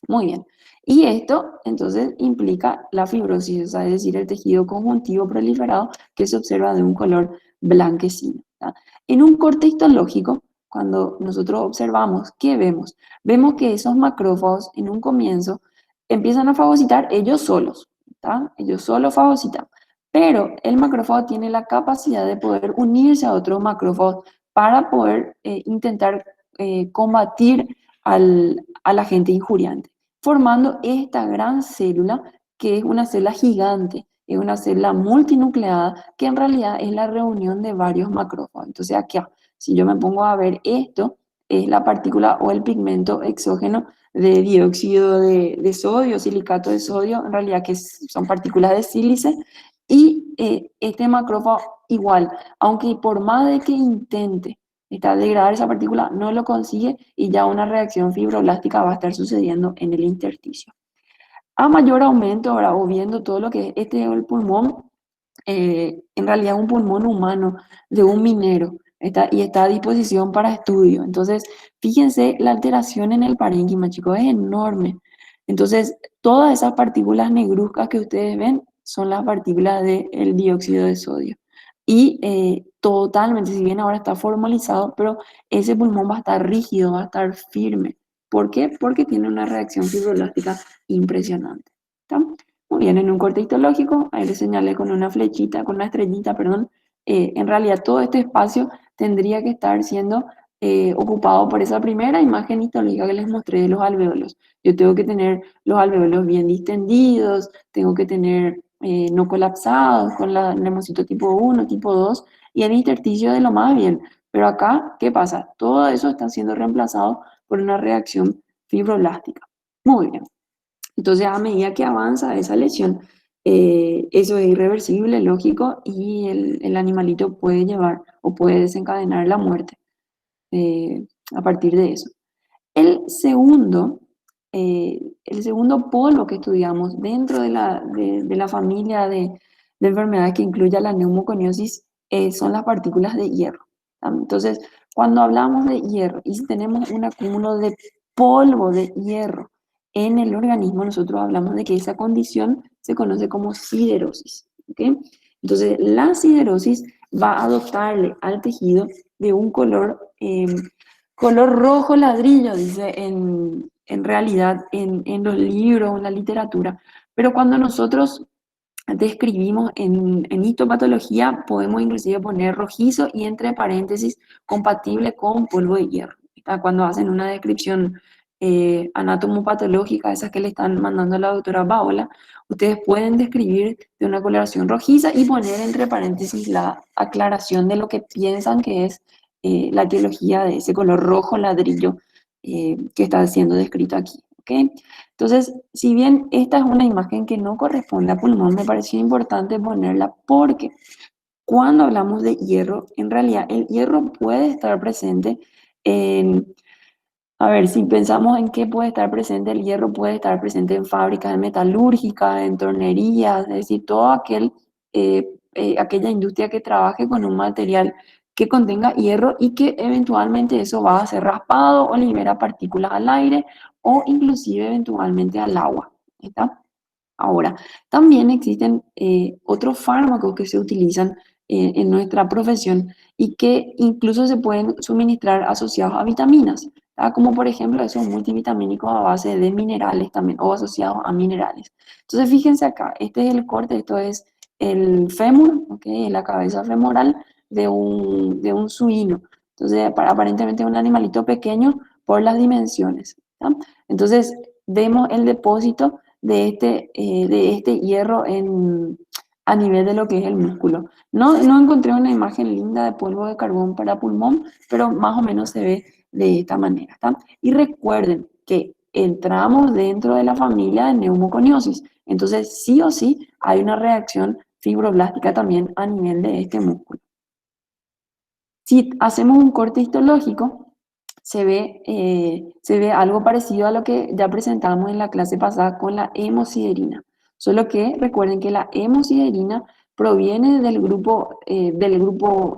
Muy bien. Y esto entonces implica la fibrosis, o sea, es decir, el tejido conjuntivo proliferado que se observa de un color blanquecino. ¿Tá? En un corte histológico, cuando nosotros observamos, ¿qué vemos? Vemos que esos macrófagos en un comienzo empiezan a fagocitar ellos solos, ¿tá? Ellos solos fagocitan. Pero el macrófago tiene la capacidad de poder unirse a otros macrófagos para poder intentar combatir al agente injuriante, formando esta gran célula que es una célula gigante, es una célula multinucleada que en realidad es la reunión de varios macrófagos. Entonces acá, si yo me pongo a ver esto, es la partícula o el pigmento exógeno de dióxido de sodio, silicato de sodio, en realidad que son partículas de sílice, y este macrófago igual, aunque por más de que intente degradar esa partícula, no lo consigue y ya una reacción fibroblástica va a estar sucediendo en el intersticio. A mayor aumento, ahora, o viendo todo lo que es este el pulmón, en realidad un pulmón humano de un minero y está a disposición para estudio. Entonces, fíjense la alteración en el parénquima, chicos, es enorme. Entonces, todas esas partículas negruzcas que ustedes ven son las partículas del dióxido de sodio. Y totalmente, si bien ahora está formalizado, pero ese pulmón va a estar rígido, va a estar firme. ¿Por qué? Porque tiene una reacción fibroblástica impresionante. ¿Está? Muy bien, en un corte histológico, ahí le señalé con una flechita, con una estrellita, perdón, en realidad todo este espacio tendría que estar siendo ocupado por esa primera imagen histológica que les mostré de los alvéolos. Yo tengo que tener los alvéolos bien distendidos, tengo que tener no colapsados con el neumocito tipo 1, tipo 2 y el intersticio de lo más bien. Pero acá, ¿qué pasa? Todo eso está siendo reemplazado por una reacción fibroblástica. Muy bien. Entonces, a medida que avanza esa lesión, eso es irreversible, lógico, y el animalito puede llevar o puede desencadenar la muerte a partir de eso. El segundo polo que estudiamos dentro de la familia de enfermedades que incluye la neumoconiosis son las partículas de hierro. Entonces, cuando hablamos de hierro y si tenemos un acúmulo de polvo de hierro en el organismo, nosotros hablamos de que esa condición se conoce como siderosis. ¿Ok? Entonces, la siderosis va a dotarle al tejido de un color rojo ladrillo, dice en realidad en los libros, en la literatura. Pero cuando nosotros describimos en histopatología, podemos inclusive poner rojizo y entre paréntesis compatible con polvo de hierro. ¿Está? Cuando hacen una descripción anatomopatológica, esas que le están mandando a la doctora Paola, ustedes pueden describir de una coloración rojiza y poner entre paréntesis la aclaración de lo que piensan que es la etiología de ese color rojo ladrillo que está siendo descrito aquí. ¿Ok? Entonces, si bien esta es una imagen que no corresponde a pulmón, me pareció importante ponerla porque cuando hablamos de hierro, en realidad el hierro puede estar presente en, a ver, si pensamos en qué puede estar presente, el hierro puede estar presente en fábricas de metalúrgica, en tornerías, es decir, aquella industria que trabaje con un material que contenga hierro y que eventualmente eso va a ser raspado o libera partículas al aire o inclusive eventualmente al agua. ¿Está? Ahora, también existen otros fármacos que se utilizan en nuestra profesión y que incluso se pueden suministrar asociados a vitaminas, como por ejemplo esos multivitamínicos a base de minerales también o asociados a minerales. Entonces, fíjense acá, este es el corte, esto es el fémur, ¿okay? La cabeza femoral de un suino. Entonces, aparentemente un animalito pequeño por las dimensiones. ¿Tá? Entonces, vemos el depósito de este hierro a nivel de lo que es el músculo. No encontré una imagen linda de polvo de carbón para pulmón, pero más o menos se ve de esta manera. ¿Está? Y recuerden que entramos dentro de la familia de neumoconiosis. Entonces, sí o sí, hay una reacción fibroblástica también a nivel de este músculo. Si hacemos un corte histológico, se ve algo parecido a lo que ya presentamos en la clase pasada con la hemosiderina. Solo que recuerden que la hemosiderina proviene en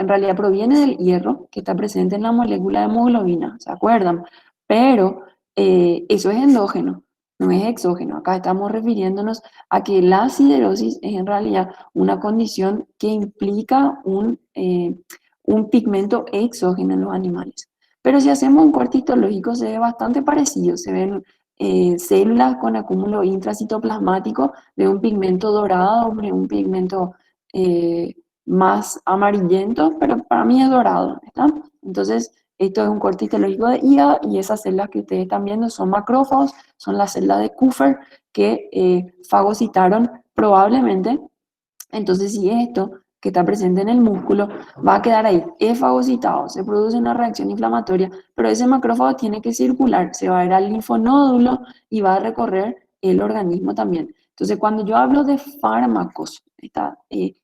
realidad proviene del hierro que está presente en la molécula de hemoglobina, ¿se acuerdan? Pero eso es endógeno, no es exógeno. Acá estamos refiriéndonos a que la siderosis es en realidad una condición que implica un pigmento exógeno en los animales. Pero si hacemos un corte histológico se ve bastante parecido, se ven células con acúmulo intracitoplasmático de un pigmento dorado, de un pigmento más amarillento, pero para mí es dorado, ¿está? Entonces, esto es un corte histológico de hígado y esas células que ustedes están viendo son macrófagos, son las células de Kupffer que fagocitaron probablemente. Entonces, si esto que está presente en el músculo va a quedar ahí, es fagocitado, se produce una reacción inflamatoria, pero ese macrófago tiene que circular, se va a ir al linfonódulo y va a recorrer el organismo también. Entonces, cuando yo hablo de fármacos,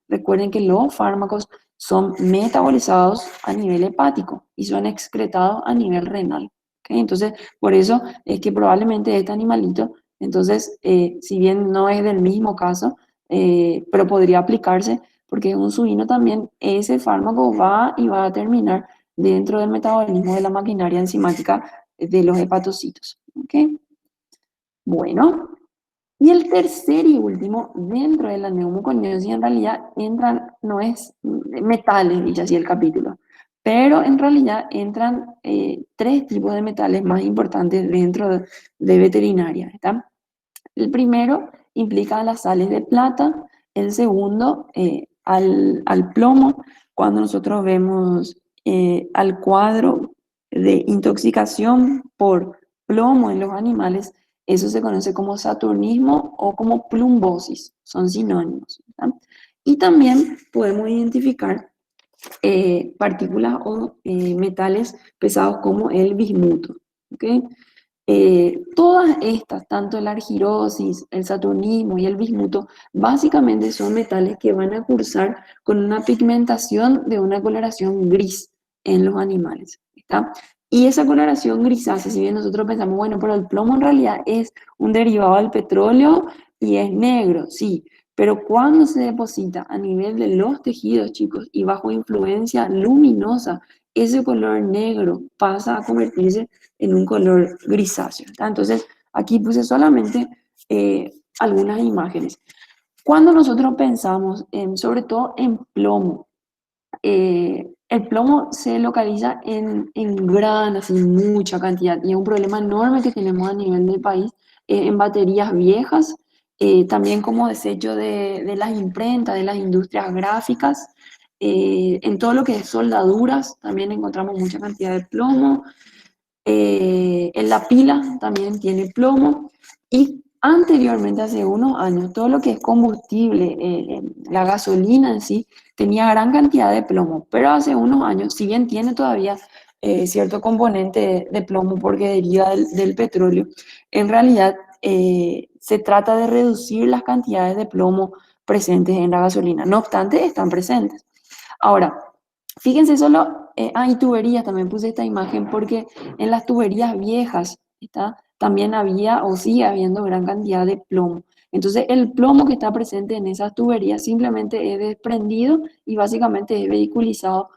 recuerden que los fármacos son metabolizados a nivel hepático y son excretados a nivel renal. ¿Ok? Entonces, por eso es que probablemente este animalito, entonces, si bien no es del mismo caso, pero podría aplicarse porque es un suino también, ese fármaco va y va a terminar dentro del metabolismo de la maquinaria enzimática de los hepatocitos. ¿Ok? Bueno, y el tercer y último, dentro de la neumoconiosis, en realidad entran, no es metales, dice así el capítulo, pero en realidad entran tres tipos de metales más importantes dentro de veterinaria. ¿Está? El primero implica las sales de plata, el segundo al plomo. Cuando nosotros vemos al cuadro de intoxicación por plomo en los animales, eso se conoce como saturnismo o como plumbosis, son sinónimos, ¿verdad? Y también podemos identificar partículas o metales pesados como el bismuto. ¿Ok? Todas estas, tanto el argirosis, el saturnismo y el bismuto, básicamente son metales que van a cursar con una pigmentación de una coloración gris en los animales. ¿Está? Y esa coloración grisácea, si bien nosotros pensamos, bueno, pero el plomo en realidad es un derivado del petróleo y es negro, sí, pero cuando se deposita a nivel de los tejidos, chicos, y bajo influencia luminosa, ese color negro pasa a convertirse en un color grisáceo. ¿Tá? Entonces, aquí puse solamente algunas imágenes. Cuando nosotros pensamos sobre todo en plomo, el plomo se localiza en gran, así mucha cantidad, y es un problema enorme que tenemos a nivel del país, en baterías viejas, también como desecho de las imprentas, de las industrias gráficas, en todo lo que es soldaduras, también encontramos mucha cantidad de plomo, en la pila también tiene plomo y anteriormente, hace unos años, todo lo que es combustible, la gasolina en sí, tenía gran cantidad de plomo, pero hace unos años, si bien tiene todavía cierto componente de plomo porque deriva del petróleo, en realidad se trata de reducir las cantidades de plomo presentes en la gasolina. No obstante, están presentes. Ahora, fíjense solo, hay tuberías, también puse esta imagen porque en las tuberías viejas, ¿está? También había o sigue habiendo gran cantidad de plomo. Entonces, el plomo que está presente en esas tuberías simplemente es desprendido y básicamente es vehiculizado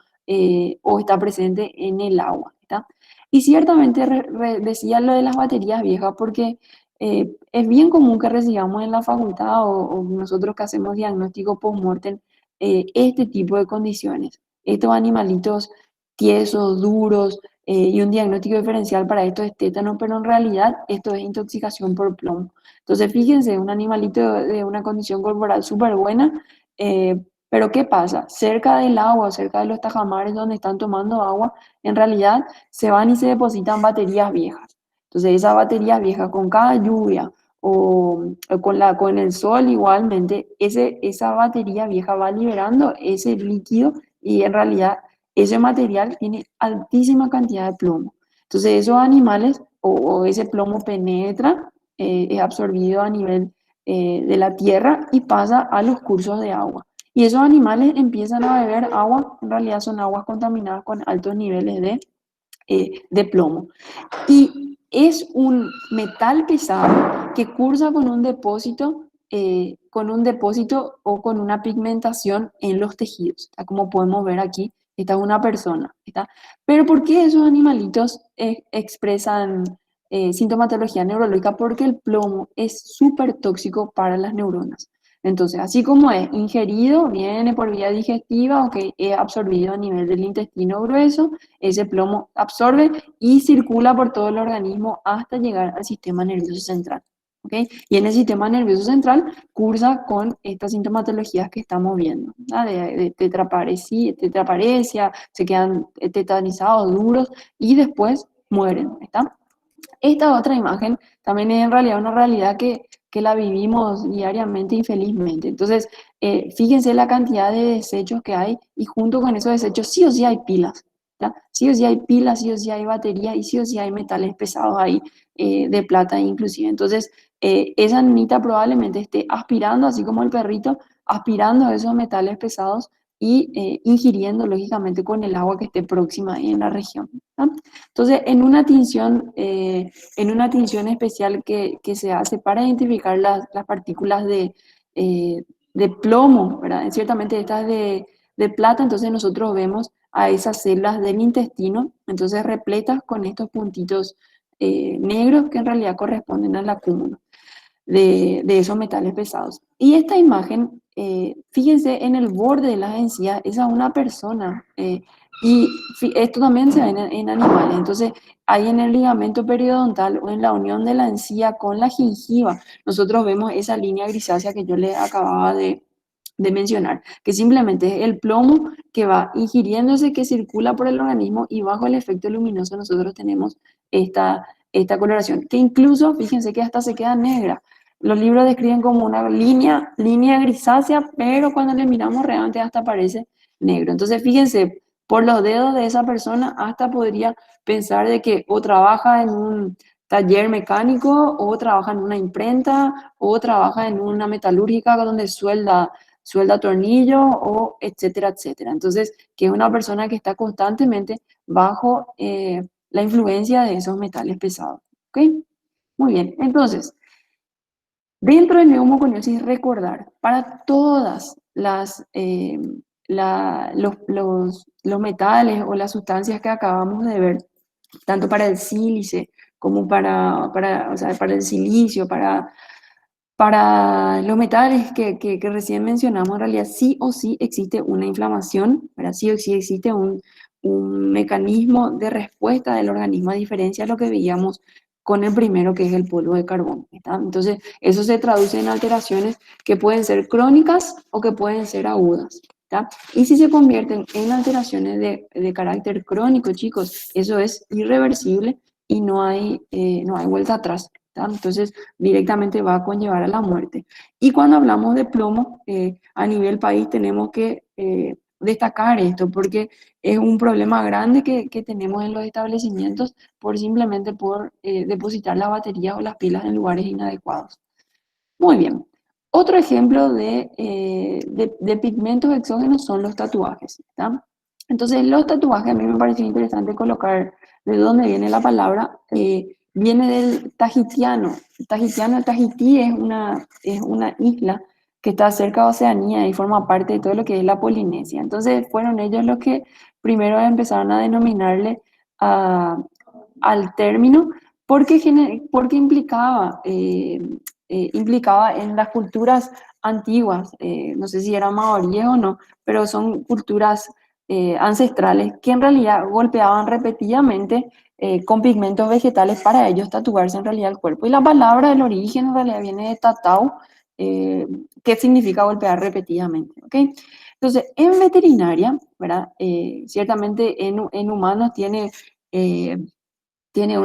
o está presente en el agua, ¿está? Y ciertamente decía lo de las baterías viejas porque es bien común que recibamos en la facultad o nosotros que hacemos diagnóstico post-mortem este tipo de condiciones. Estos animalitos tiesos, duros, y un diagnóstico diferencial para esto es tétano, pero en realidad esto es intoxicación por plomo. Entonces, fíjense, un animalito de una condición corporal súper buena, pero ¿qué pasa? Cerca del agua, cerca de los tajamares donde están tomando agua, en realidad se van y se depositan baterías viejas. Entonces, esas baterías viejas con cada lluvia o con el sol igualmente, esa batería vieja va liberando ese líquido y en realidad ese material tiene altísima cantidad de plomo. Entonces esos animales o ese plomo penetra, es absorbido a nivel de la tierra y pasa a los cursos de agua. Y esos animales empiezan a beber agua, en realidad son aguas contaminadas con altos niveles de plomo. Y es un metal pesado que cursa con un depósito o con una pigmentación en los tejidos. ¿Está? Como podemos ver aquí, esta es una persona. ¿Está? Pero ¿por qué esos animalitos expresan sintomatología neurológica? Porque el plomo es súper tóxico para las neuronas. Entonces, así como es ingerido, viene por vía digestiva o que es absorbido a nivel del intestino grueso, ese plomo absorbe y circula por todo el organismo hasta llegar al sistema nervioso central. ¿ok? Y en el sistema nervioso central cursa con estas sintomatologías que estamos viendo, ¿verdad? De tetraparesia, se quedan tetanizados, duros y después mueren, ¿está? Esta otra imagen también es en realidad una realidad que la vivimos diariamente, infelizmente. Entonces, fíjense la cantidad de desechos que hay y junto con esos desechos sí o sí hay pilas, ¿ya? Sí o sí hay pilas, sí o sí hay baterías y sí o sí hay metales pesados ahí, de plata inclusive. Entonces, esa niñita probablemente esté aspirando, así como el perrito, aspirando esos metales pesados y ingiriendo, lógicamente, con el agua que esté próxima ahí en la región, ¿ya? Entonces, en una tinción especial que se hace para identificar las partículas de plomo, ¿verdad? Ciertamente estas de plata, entonces nosotros vemos a esas células del intestino, entonces repletas con estos puntitos negros que en realidad corresponden al acúmulo de esos metales pesados. Y esta imagen, fíjense en el borde de las encías, esa es una persona. Y esto también se ve en animales. Entonces, ahí en el ligamento periodontal o en la unión de la encía con la gingiva, nosotros vemos esa línea grisácea que yo les acababa de mencionar, que simplemente es el plomo que va ingiriéndose, que circula por el organismo y bajo el efecto luminoso nosotros tenemos esta coloración, que incluso, fíjense que hasta se queda negra. Los libros describen como una línea grisácea, pero cuando le miramos realmente hasta parece negro. Entonces, fíjense, por los dedos de esa persona hasta podría pensar de que o trabaja en un taller mecánico, o trabaja en una imprenta, o trabaja en una metalúrgica donde suelda tornillo, o etcétera, etcétera. Entonces, que es una persona que está constantemente bajo la influencia de esos metales pesados. ¿Ok? Muy bien. Entonces, dentro de neumoconiosis, recordar para todas los metales o las sustancias que acabamos de ver, tanto para el sílice como o sea, para el silicio, para los metales que recién mencionamos, en realidad sí o sí existe una inflamación, ¿verdad? Sí o sí existe un mecanismo de respuesta del organismo, a diferencia de lo que veíamos con el primero, que es el polvo de carbón, ¿está? Entonces, eso se traduce en alteraciones que pueden ser crónicas o que pueden ser agudas, ¿está? Y si se convierten en alteraciones de carácter crónico, chicos, eso es irreversible y no hay vuelta atrás, ¿está? Entonces, directamente va a conllevar a la muerte. Y cuando hablamos de plomo, a nivel país tenemos que destacar esto, porque es un problema grande que tenemos en los establecimientos simplemente por depositar las baterías o las pilas en lugares inadecuados. Muy bien. Otro ejemplo de pigmentos exógenos son los tatuajes, ¿está? Entonces, los tatuajes, a mí me pareció interesante colocar de dónde viene la palabra. Viene del tahitiano. El Tahití es una isla que está cerca de Oceanía y forma parte de todo lo que es la Polinesia. Entonces, fueron ellos los que primero empezaron a denominarle a- al término porque, porque implicaba en las culturas antiguas, no sé si eran maoríes o no, pero son culturas ancestrales que en realidad golpeaban repetidamente con pigmentos vegetales para ellos tatuarse en realidad el cuerpo. Y la palabra del origen en realidad viene de tatau, que significa golpear repetidamente, ¿ok? Entonces, en veterinaria, ¿verdad? Ciertamente en humanos eh, tiene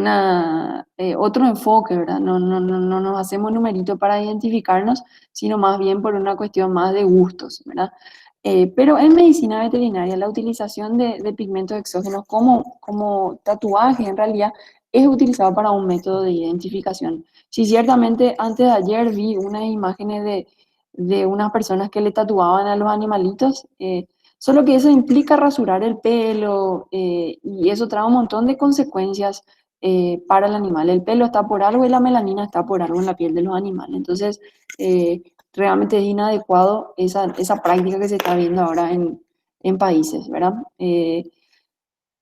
otro enfoque, ¿verdad? No nos hacemos numerito para identificarnos, sino más bien por una cuestión más de gustos, ¿verdad? Pero en medicina veterinaria, la utilización de pigmentos exógenos como tatuaje en realidad es utilizado para un método de identificación. Sí, ciertamente antes de ayer vi unas imágenes de unas personas que le tatuaban a los animalitos. Solo que eso implica rasurar el pelo, y eso trae un montón de consecuencias para el animal. El pelo está por algo y la melanina está por algo en la piel de los animales. Entonces, realmente es inadecuado esa práctica que se está viendo ahora en países, ¿verdad?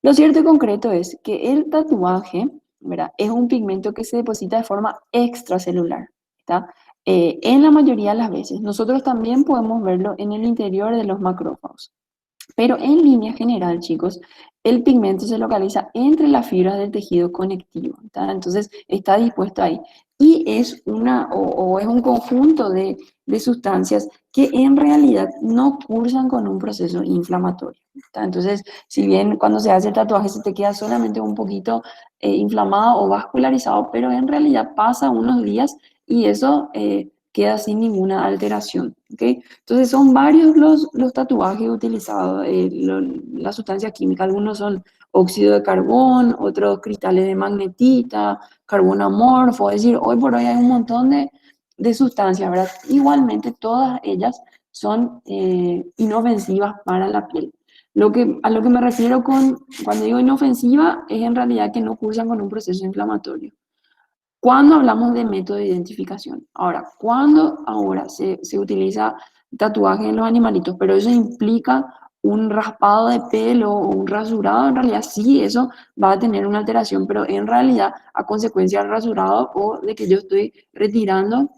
Lo cierto y concreto es que el tatuaje, ¿verdad? Es un pigmento que se deposita de forma extracelular, ¿está? En la mayoría de las veces. Nosotros también podemos verlo en el interior de los macrófagos. Pero en línea general, chicos, el pigmento se localiza entre las fibras del tejido conectivo, ¿tá? Entonces está dispuesto ahí. Y es o es un conjunto de sustancias que en realidad no cursan con un proceso inflamatorio, ¿tá? Entonces, si bien cuando se hace el tatuaje se te queda solamente un poquito inflamado o vascularizado, pero en realidad pasa unos días y eso queda sin ninguna alteración, ¿ok? Entonces son varios los tatuajes utilizados, la sustancia química, algunos son óxido de carbón, otros cristales de magnetita, carbono amorfo, es decir, hoy por hoy hay un montón de sustancias, ¿verdad? Igualmente todas ellas son inofensivas para la piel. A lo que me refiero cuando digo inofensiva es en realidad que no cursan con un proceso inflamatorio. Cuando hablamos de método de identificación, ahora, cuando ahora se utiliza tatuaje en los animalitos, pero eso implica un raspado de pelo o un rasurado, en realidad sí, eso va a tener una alteración, pero en realidad a consecuencia del rasurado o de que yo estoy retirando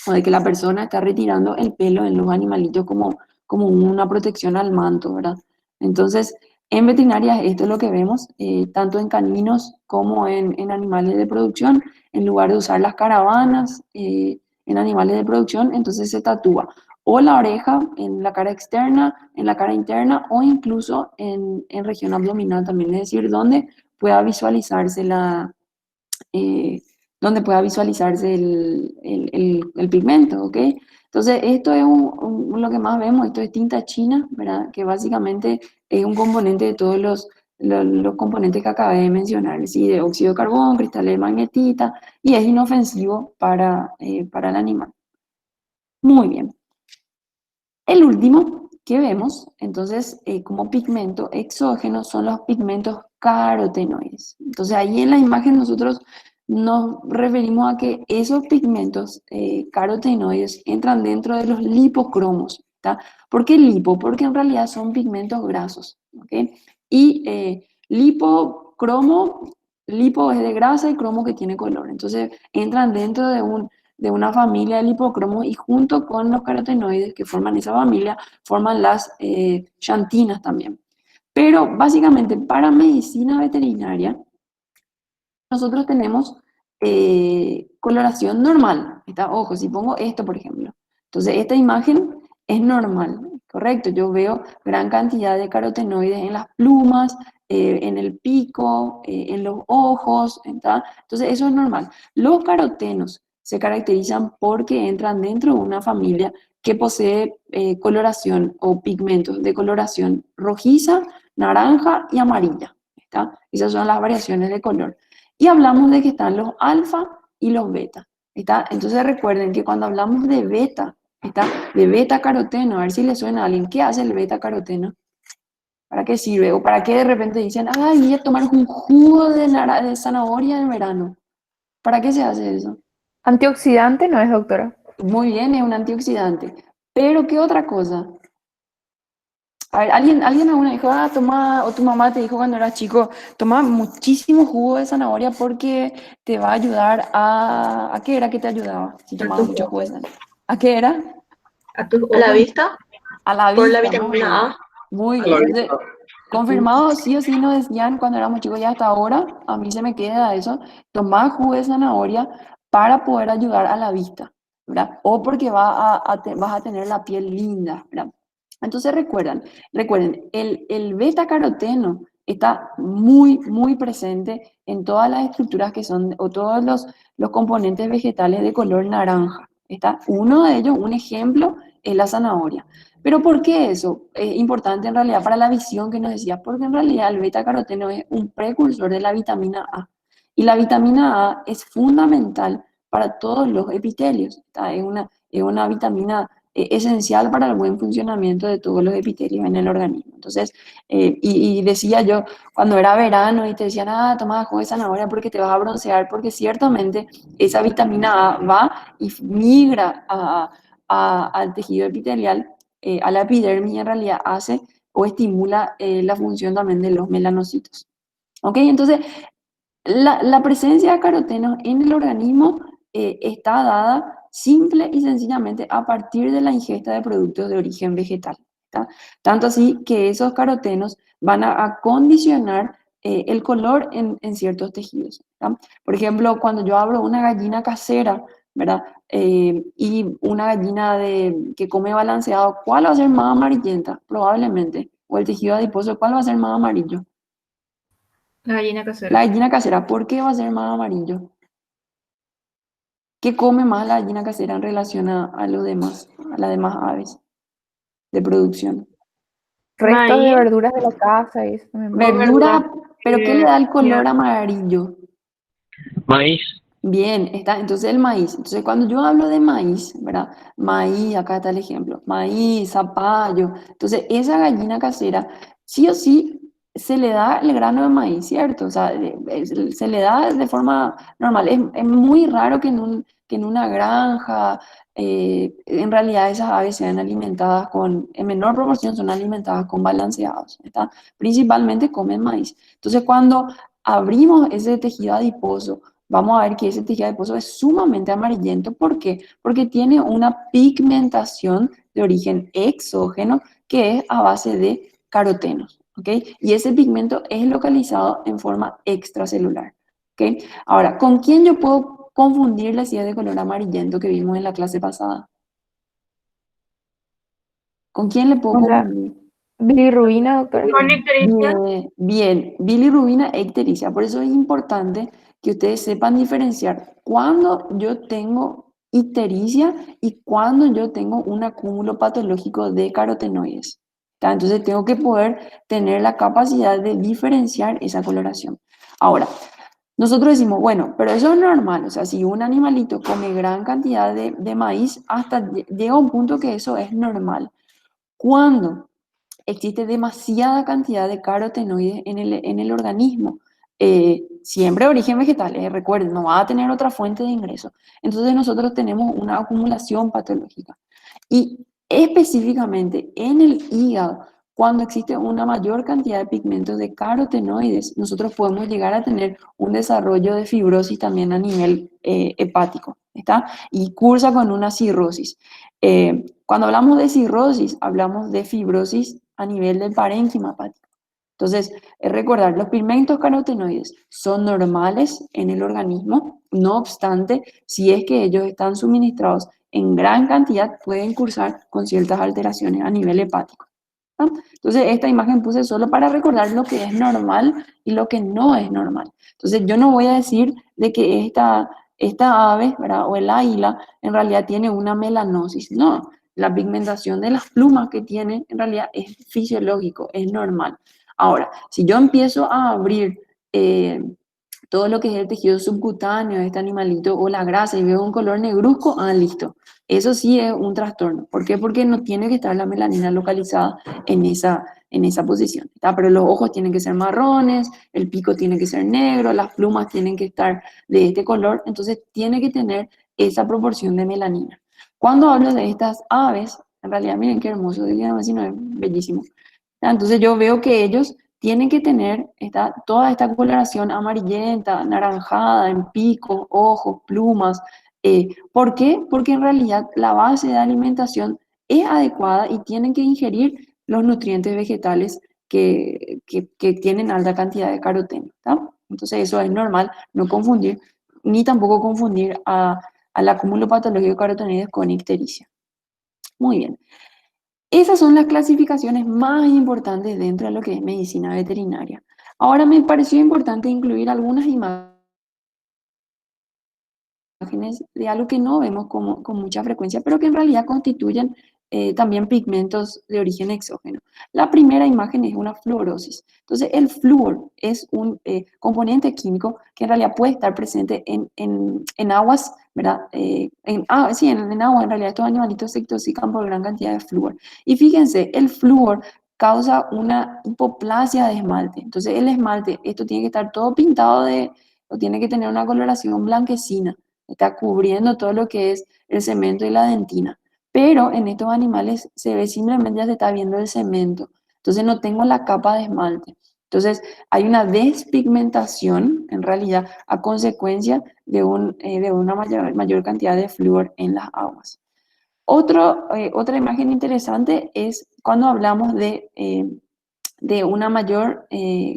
o de que la persona está retirando el pelo en los animalitos como una protección al manto, ¿verdad? Entonces, en veterinaria esto es lo que vemos, tanto en caninos como en animales de producción en lugar de usar las caravanas en animales de producción, entonces se tatúa o la oreja en la cara externa, en la cara interna o incluso en región abdominal también, es decir, pueda visualizarse la, eh, donde pueda visualizarse el pigmento, ¿ok? Entonces, esto es lo que más vemos, esto es tinta china, ¿verdad? Que básicamente es un componente de todos los componentes que acabé de mencionar, ¿sí? De óxido de carbón, cristales de magnetita, y es inofensivo para el animal. Muy bien. El último que vemos, entonces, como pigmento exógeno son los pigmentos carotenoides. Entonces, ahí en la imagen nosotros nos referimos a que esos pigmentos carotenoides entran dentro de los lipocromos, ¿tá? ¿Por qué lipo? Porque en realidad son pigmentos grasos, ¿ok? Y lipocromo, lipo es de grasa y cromo que tiene color. Entonces, entran dentro de una familia de lipocromos y junto con los carotenoides que forman esa familia, forman las xantinas también. Pero básicamente para medicina veterinaria, nosotros tenemos coloración normal. ¿Está? Ojo, si pongo esto, por ejemplo. Entonces, esta imagen es normal, correcto. Yo veo gran cantidad de carotenoides en las plumas, en el pico, en los ojos. ¿Está? Entonces, eso es normal. Los carotenos se caracterizan porque entran dentro de una familia que posee coloración o pigmentos de coloración rojiza, naranja y amarilla. ¿Está? Esas son las variaciones de color. Y hablamos de que están los alfa y los beta. ¿Está? Entonces recuerden que cuando hablamos de beta, ¿está? De beta caroteno, a ver si le suena a alguien, ¿qué hace el beta caroteno? ¿Para qué sirve? ¿O para qué de repente dicen, ay, voy a tomar un jugo de zanahoria en verano? ¿Para qué se hace eso? Antioxidante no es, doctora. Muy bien, es un antioxidante. Pero ¿qué otra cosa? A ver, alguien alguna dijo, toma, o tu mamá te dijo cuando eras chico, toma muchísimo jugo de zanahoria porque te va a ayudar ¿a qué era que te ayudaba? Si A tomabas tus mucho jugo de ojos. zanahoria. ¿A qué era? A tus A la ojos. vista, A la por la vista, muy vitamina bien. A. Muy A bien. la Entonces, vista. confirmado, sí o sí nos decían cuando éramos chicos y hasta ahora, a mí se me queda eso, tomar jugo de zanahoria para poder ayudar a la vista, ¿verdad? O porque vas a tener la piel linda, ¿verdad? Entonces recuerden, el beta caroteno está muy, muy presente en todas las estructuras que son, o todos los componentes vegetales de color naranja. Está uno de ellos, un ejemplo, es la zanahoria. Pero ¿por qué eso? Es importante en realidad para la visión que nos decía, porque en realidad el beta caroteno es un precursor de la vitamina A. Y la vitamina A es fundamental para todos los epitelios. ¿Está? Es una vitamina esencial para el buen funcionamiento de todos los epitelios en el organismo. Entonces, y decía yo, cuando era verano y te decían, toma jugo de zanahoria porque te vas a broncear, porque ciertamente esa vitamina A va y migra al tejido epitelial, a la epidermis y en realidad hace o estimula la función también de los melanocitos. ¿Ok? Entonces, la presencia de carotenos en el organismo está dada simple y sencillamente a partir de la ingesta de productos de origen vegetal. ¿tá? Tanto así que esos carotenos van a condicionar el color en ciertos tejidos, ¿tá? Por ejemplo, cuando yo abro una gallina casera, ¿verdad? Y una gallina que come balanceado, ¿cuál va a ser más amarillenta? Probablemente. O el tejido adiposo, ¿cuál va a ser más amarillo? La gallina La casera. gallina casera, ¿por qué va a ser más amarillo? ¿Qué come más la gallina casera en relación a los demás, a las demás aves de producción? Restos de Maíz verduras de la casa y eso también. o verdura. Verdura, pero ¿qué le da el color Ya. amarillo? Maíz, Bien, está, entonces el maíz. Entonces cuando yo hablo de maíz, ¿verdad? Maíz, acá está el ejemplo, maíz, zapallo. Entonces esa gallina casera, sí o sí, se le da el grano de maíz, ¿cierto? O sea, se le da de forma normal. Es muy raro que en una granja, en realidad esas aves sean alimentadas en menor proporción son alimentadas con balanceados, ¿está? Principalmente comen maíz. Entonces cuando abrimos ese tejido adiposo, vamos a ver que ese tejido adiposo es sumamente amarillento. ¿Por qué? Porque tiene una pigmentación de origen exógeno que es a base de carotenos, ¿ok? Y ese pigmento es localizado en forma extracelular, ¿ok? Ahora, ¿con quién yo puedo confundir la si es de color amarillento que vimos en la clase pasada? ¿Con quién le puedo Con la confundir? bilirrubina, doctora. Con ictericia. Bien, bien, bilirrubina e ictericia. Por eso es importante que ustedes sepan diferenciar cuando yo tengo ictericia y cuando yo tengo un acúmulo patológico de carotenoides, ¿tá? Entonces tengo que poder tener la capacidad de diferenciar esa coloración. Ahora, nosotros decimos, bueno, pero eso es normal, o sea, si un animalito come gran cantidad de maíz, hasta llega un punto que eso es normal. ¿Cuándo? Existe demasiada cantidad de carotenoides en el organismo. Siempre de origen vegetal, recuerden, no va a tener otra fuente de ingreso. Entonces nosotros tenemos una acumulación patológica. Y específicamente en el hígado, cuando existe una mayor cantidad de pigmentos de carotenoides, nosotros podemos llegar a tener un desarrollo de fibrosis también a nivel hepático, ¿está? Y cursa con una cirrosis. Cuando hablamos de cirrosis, hablamos de fibrosis a nivel del parénquima hepático. Entonces, recordar, los pigmentos carotenoides son normales en el organismo, no obstante, si es que ellos están suministrados en gran cantidad, pueden cursar con ciertas alteraciones a nivel hepático, ¿no? Entonces, esta imagen puse solo para recordar lo que es normal y lo que no es normal. Entonces, yo no voy a decir de que esta ave, ¿verdad? O el águila, en realidad tiene una melanosis. No, la pigmentación de las plumas que tiene, en realidad es fisiológico, es normal. Ahora, si yo empiezo a abrir todo lo que es el tejido subcutáneo de este animalito o la grasa y veo un color negruzco, listo. Eso sí es un trastorno. ¿Por qué? Porque no tiene que estar la melanina localizada en esa posición, ¿está? Pero los ojos tienen que ser marrones, el pico tiene que ser negro, las plumas tienen que estar de este color, entonces tiene que tener esa proporción de melanina. Cuando hablo de estas aves, en realidad miren qué hermoso, no es bellísimo. Entonces yo veo que ellos tienen que tener toda esta coloración amarillenta, naranjada, en pico, ojos, plumas. ¿Por qué? Porque en realidad la base de alimentación es adecuada y tienen que ingerir los nutrientes vegetales que tienen alta cantidad de caroteno, ¿tá? Entonces eso es normal, no confundir, ni tampoco confundir al acúmulo patológico de carotenoides con ictericia. Muy bien. Esas son las clasificaciones más importantes dentro de lo que es medicina veterinaria. Ahora me pareció importante incluir algunas imágenes de algo que no vemos con mucha frecuencia, pero que en realidad constituyen también pigmentos de origen exógeno. La primera imagen es una fluorosis. Entonces, el flúor es un componente químico que en realidad puede estar presente en aguas, ¿verdad? Sí, en agua, en realidad estos animalitos se intoxican por gran cantidad de flúor. Y fíjense, el flúor causa una hipoplasia de esmalte. Entonces, el esmalte, esto tiene que estar todo pintado o tiene que tener una coloración blanquecina, está cubriendo todo lo que es el cemento y la dentina. Pero en estos animales se ve simplemente, ya se está viendo el cemento. Entonces no tengo la capa de esmalte. Entonces hay una despigmentación en realidad a consecuencia de una mayor cantidad de flúor en las aguas. Otra imagen interesante es cuando hablamos de una mayor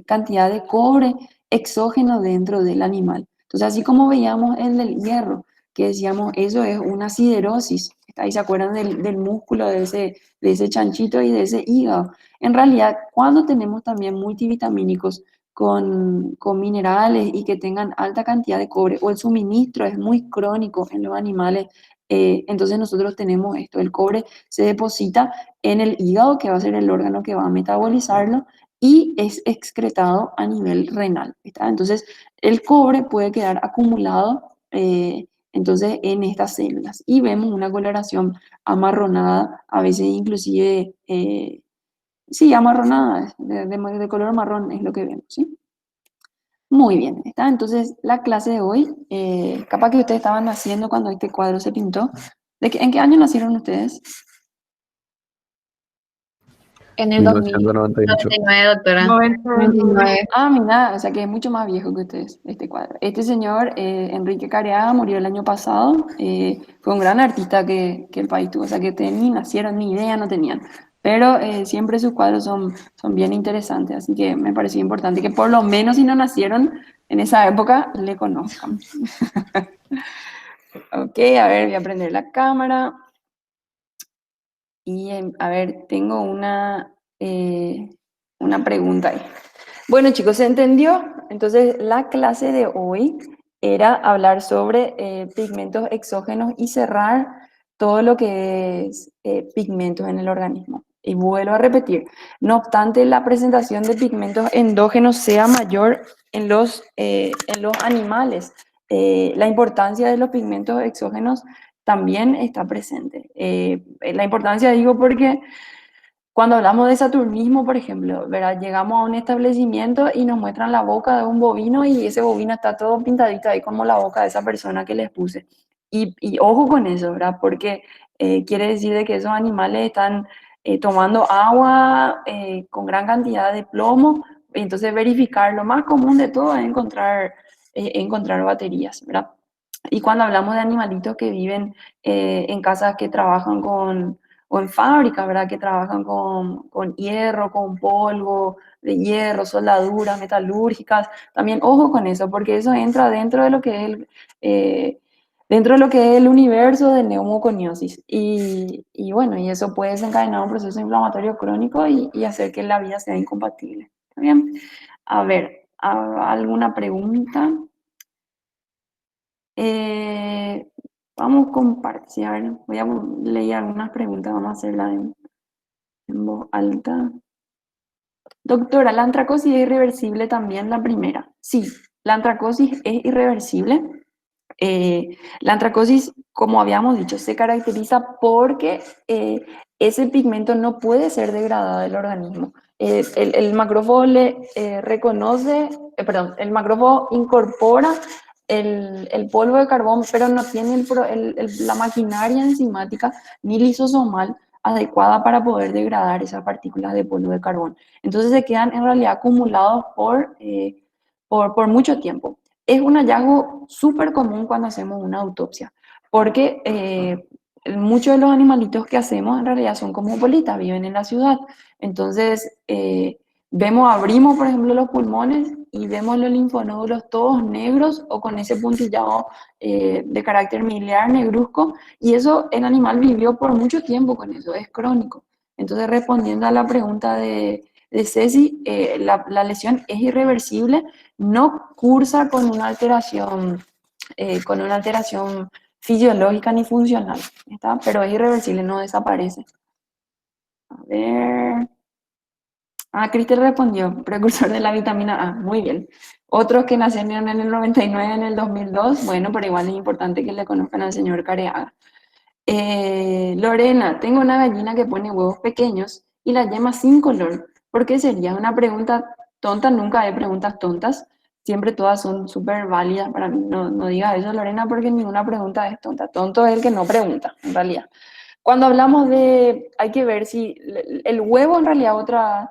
cantidad de cobre exógeno dentro del animal. Entonces, así como veíamos el del hierro, que decíamos, eso es una siderosis. Ahí se acuerdan del músculo de ese chanchito y de ese hígado. En realidad, cuando tenemos también multivitamínicos con minerales y que tengan alta cantidad de cobre, o el suministro es muy crónico en los animales, entonces nosotros tenemos esto, el cobre se deposita en el hígado, que va a ser el órgano que va a metabolizarlo, y es excretado a nivel renal, ¿está? Entonces, el cobre puede quedar acumulado entonces en estas células y vemos una coloración amarronada, a veces inclusive, sí, amarronada, de color marrón es lo que vemos, ¿sí? Muy bien, ¿está? Entonces, la clase de hoy, capaz que ustedes estaban naciendo cuando este cuadro se pintó. ¿En qué año nacieron ustedes? En el 1998. 2099, doctora. 99. Ah, mira, o sea que es mucho más viejo que ustedes, este cuadro. Este señor, Enrique Careaga, murió el año pasado. Fue un gran artista que el país tuvo, o sea que ustedes ni nacieron, ni idea no tenían. Pero siempre sus cuadros son bien interesantes, así que me pareció importante que por lo menos si no nacieron en esa época, le conozcan. Ok, a ver, voy a prender la cámara. Y a ver, tengo una pregunta ahí. Bueno, chicos, ¿se entendió? Entonces, la clase de hoy era hablar sobre pigmentos exógenos y cerrar todo lo que es pigmentos en el organismo. Y vuelvo a repetir, no obstante la presentación de pigmentos endógenos sea mayor en los animales, la importancia de los pigmentos exógenos también está presente. La importancia digo porque cuando hablamos de saturnismo, por ejemplo, ¿verdad? Llegamos a un establecimiento y nos muestran la boca de un bovino y ese bovino está todo pintadito ahí como la boca de esa persona que les puse. Y ojo con eso, ¿verdad? Porque quiere decir de que esos animales están tomando agua con gran cantidad de plomo. Entonces verificar, lo más común de todo es encontrar baterías, ¿verdad? Y cuando hablamos de animalitos que viven en casas que trabajan o en fábricas, ¿verdad? Que trabajan con hierro, con polvo de hierro, soldaduras metalúrgicas. También ojo con eso, porque eso entra dentro de lo que es dentro de lo que es el universo de neumoconiosis. Y bueno, y eso puede desencadenar un proceso inflamatorio crónico y hacer que la vida sea incompatible. ¿Está bien? A ver, ¿alguna pregunta? Vamos con partes. A ver, voy a leer algunas preguntas, vamos a hacerlas en voz alta. Doctora, ¿la antracosis es irreversible también? La primera. Sí, la antracosis es irreversible. La antracosis, como habíamos dicho, se caracteriza porque ese pigmento no puede ser degradado del organismo. El macrófago reconoce, perdón, el macrófago incorpora el polvo de carbón, pero no tiene la maquinaria enzimática ni lisosomal adecuada para poder degradar esas partículas de polvo de carbón. Entonces se quedan en realidad acumulados por mucho tiempo. Es un hallazgo súper común cuando hacemos una autopsia, porque muchos de los animalitos que hacemos en realidad son cosmopolitas, viven en la ciudad. Entonces, abrimos, por ejemplo, los pulmones y vemos los linfonódulos todos negros o con ese puntillado de carácter miliar negruzco, y eso el animal vivió por mucho tiempo con eso, es crónico. Entonces, respondiendo a la pregunta de Ceci, la lesión es irreversible, no cursa con una alteración fisiológica ni funcional, ¿está? Pero es irreversible, no desaparece. A ver. Cristel respondió, precursor de la vitamina A, muy bien. Otros que nacieron en el 99, en el 2002, bueno, pero igual es importante que le conozcan al señor Careaga. Lorena, tengo una gallina que pone huevos pequeños y la yema sin color. ¿Por qué sería? Una pregunta tonta, nunca hay preguntas tontas. Siempre todas son súper válidas para mí. No digas eso, Lorena, porque ninguna pregunta es tonta. Tonto es el que no pregunta, en realidad. Cuando hablamos hay que ver si el huevo en realidad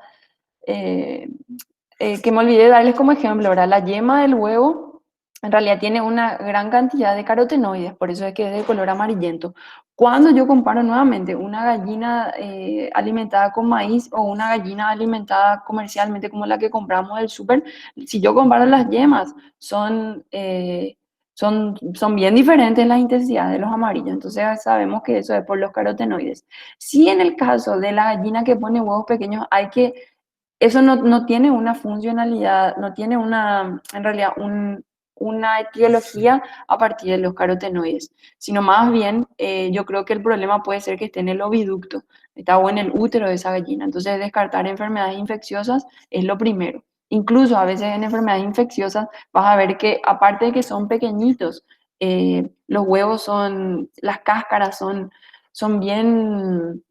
que me olvidé darles como ejemplo, ¿verdad? La yema del huevo en realidad tiene una gran cantidad de carotenoides, por eso es que es de color amarillento. Cuando yo comparo nuevamente una gallina alimentada con maíz o una gallina alimentada comercialmente como la que compramos del súper, si yo comparo las yemas, son bien diferentes las intensidades de los amarillos. Entonces sabemos que eso es por los carotenoides. Si en el caso de la gallina que pone huevos pequeños, eso no tiene una funcionalidad, no tiene en realidad una etiología a partir de los carotenoides, sino más bien yo creo que el problema puede ser que esté en el oviducto, está o en el útero de esa gallina. Entonces descartar enfermedades infecciosas es lo primero. Incluso a veces en enfermedades infecciosas vas a ver que aparte de que son pequeñitos, los huevos las cáscaras son bien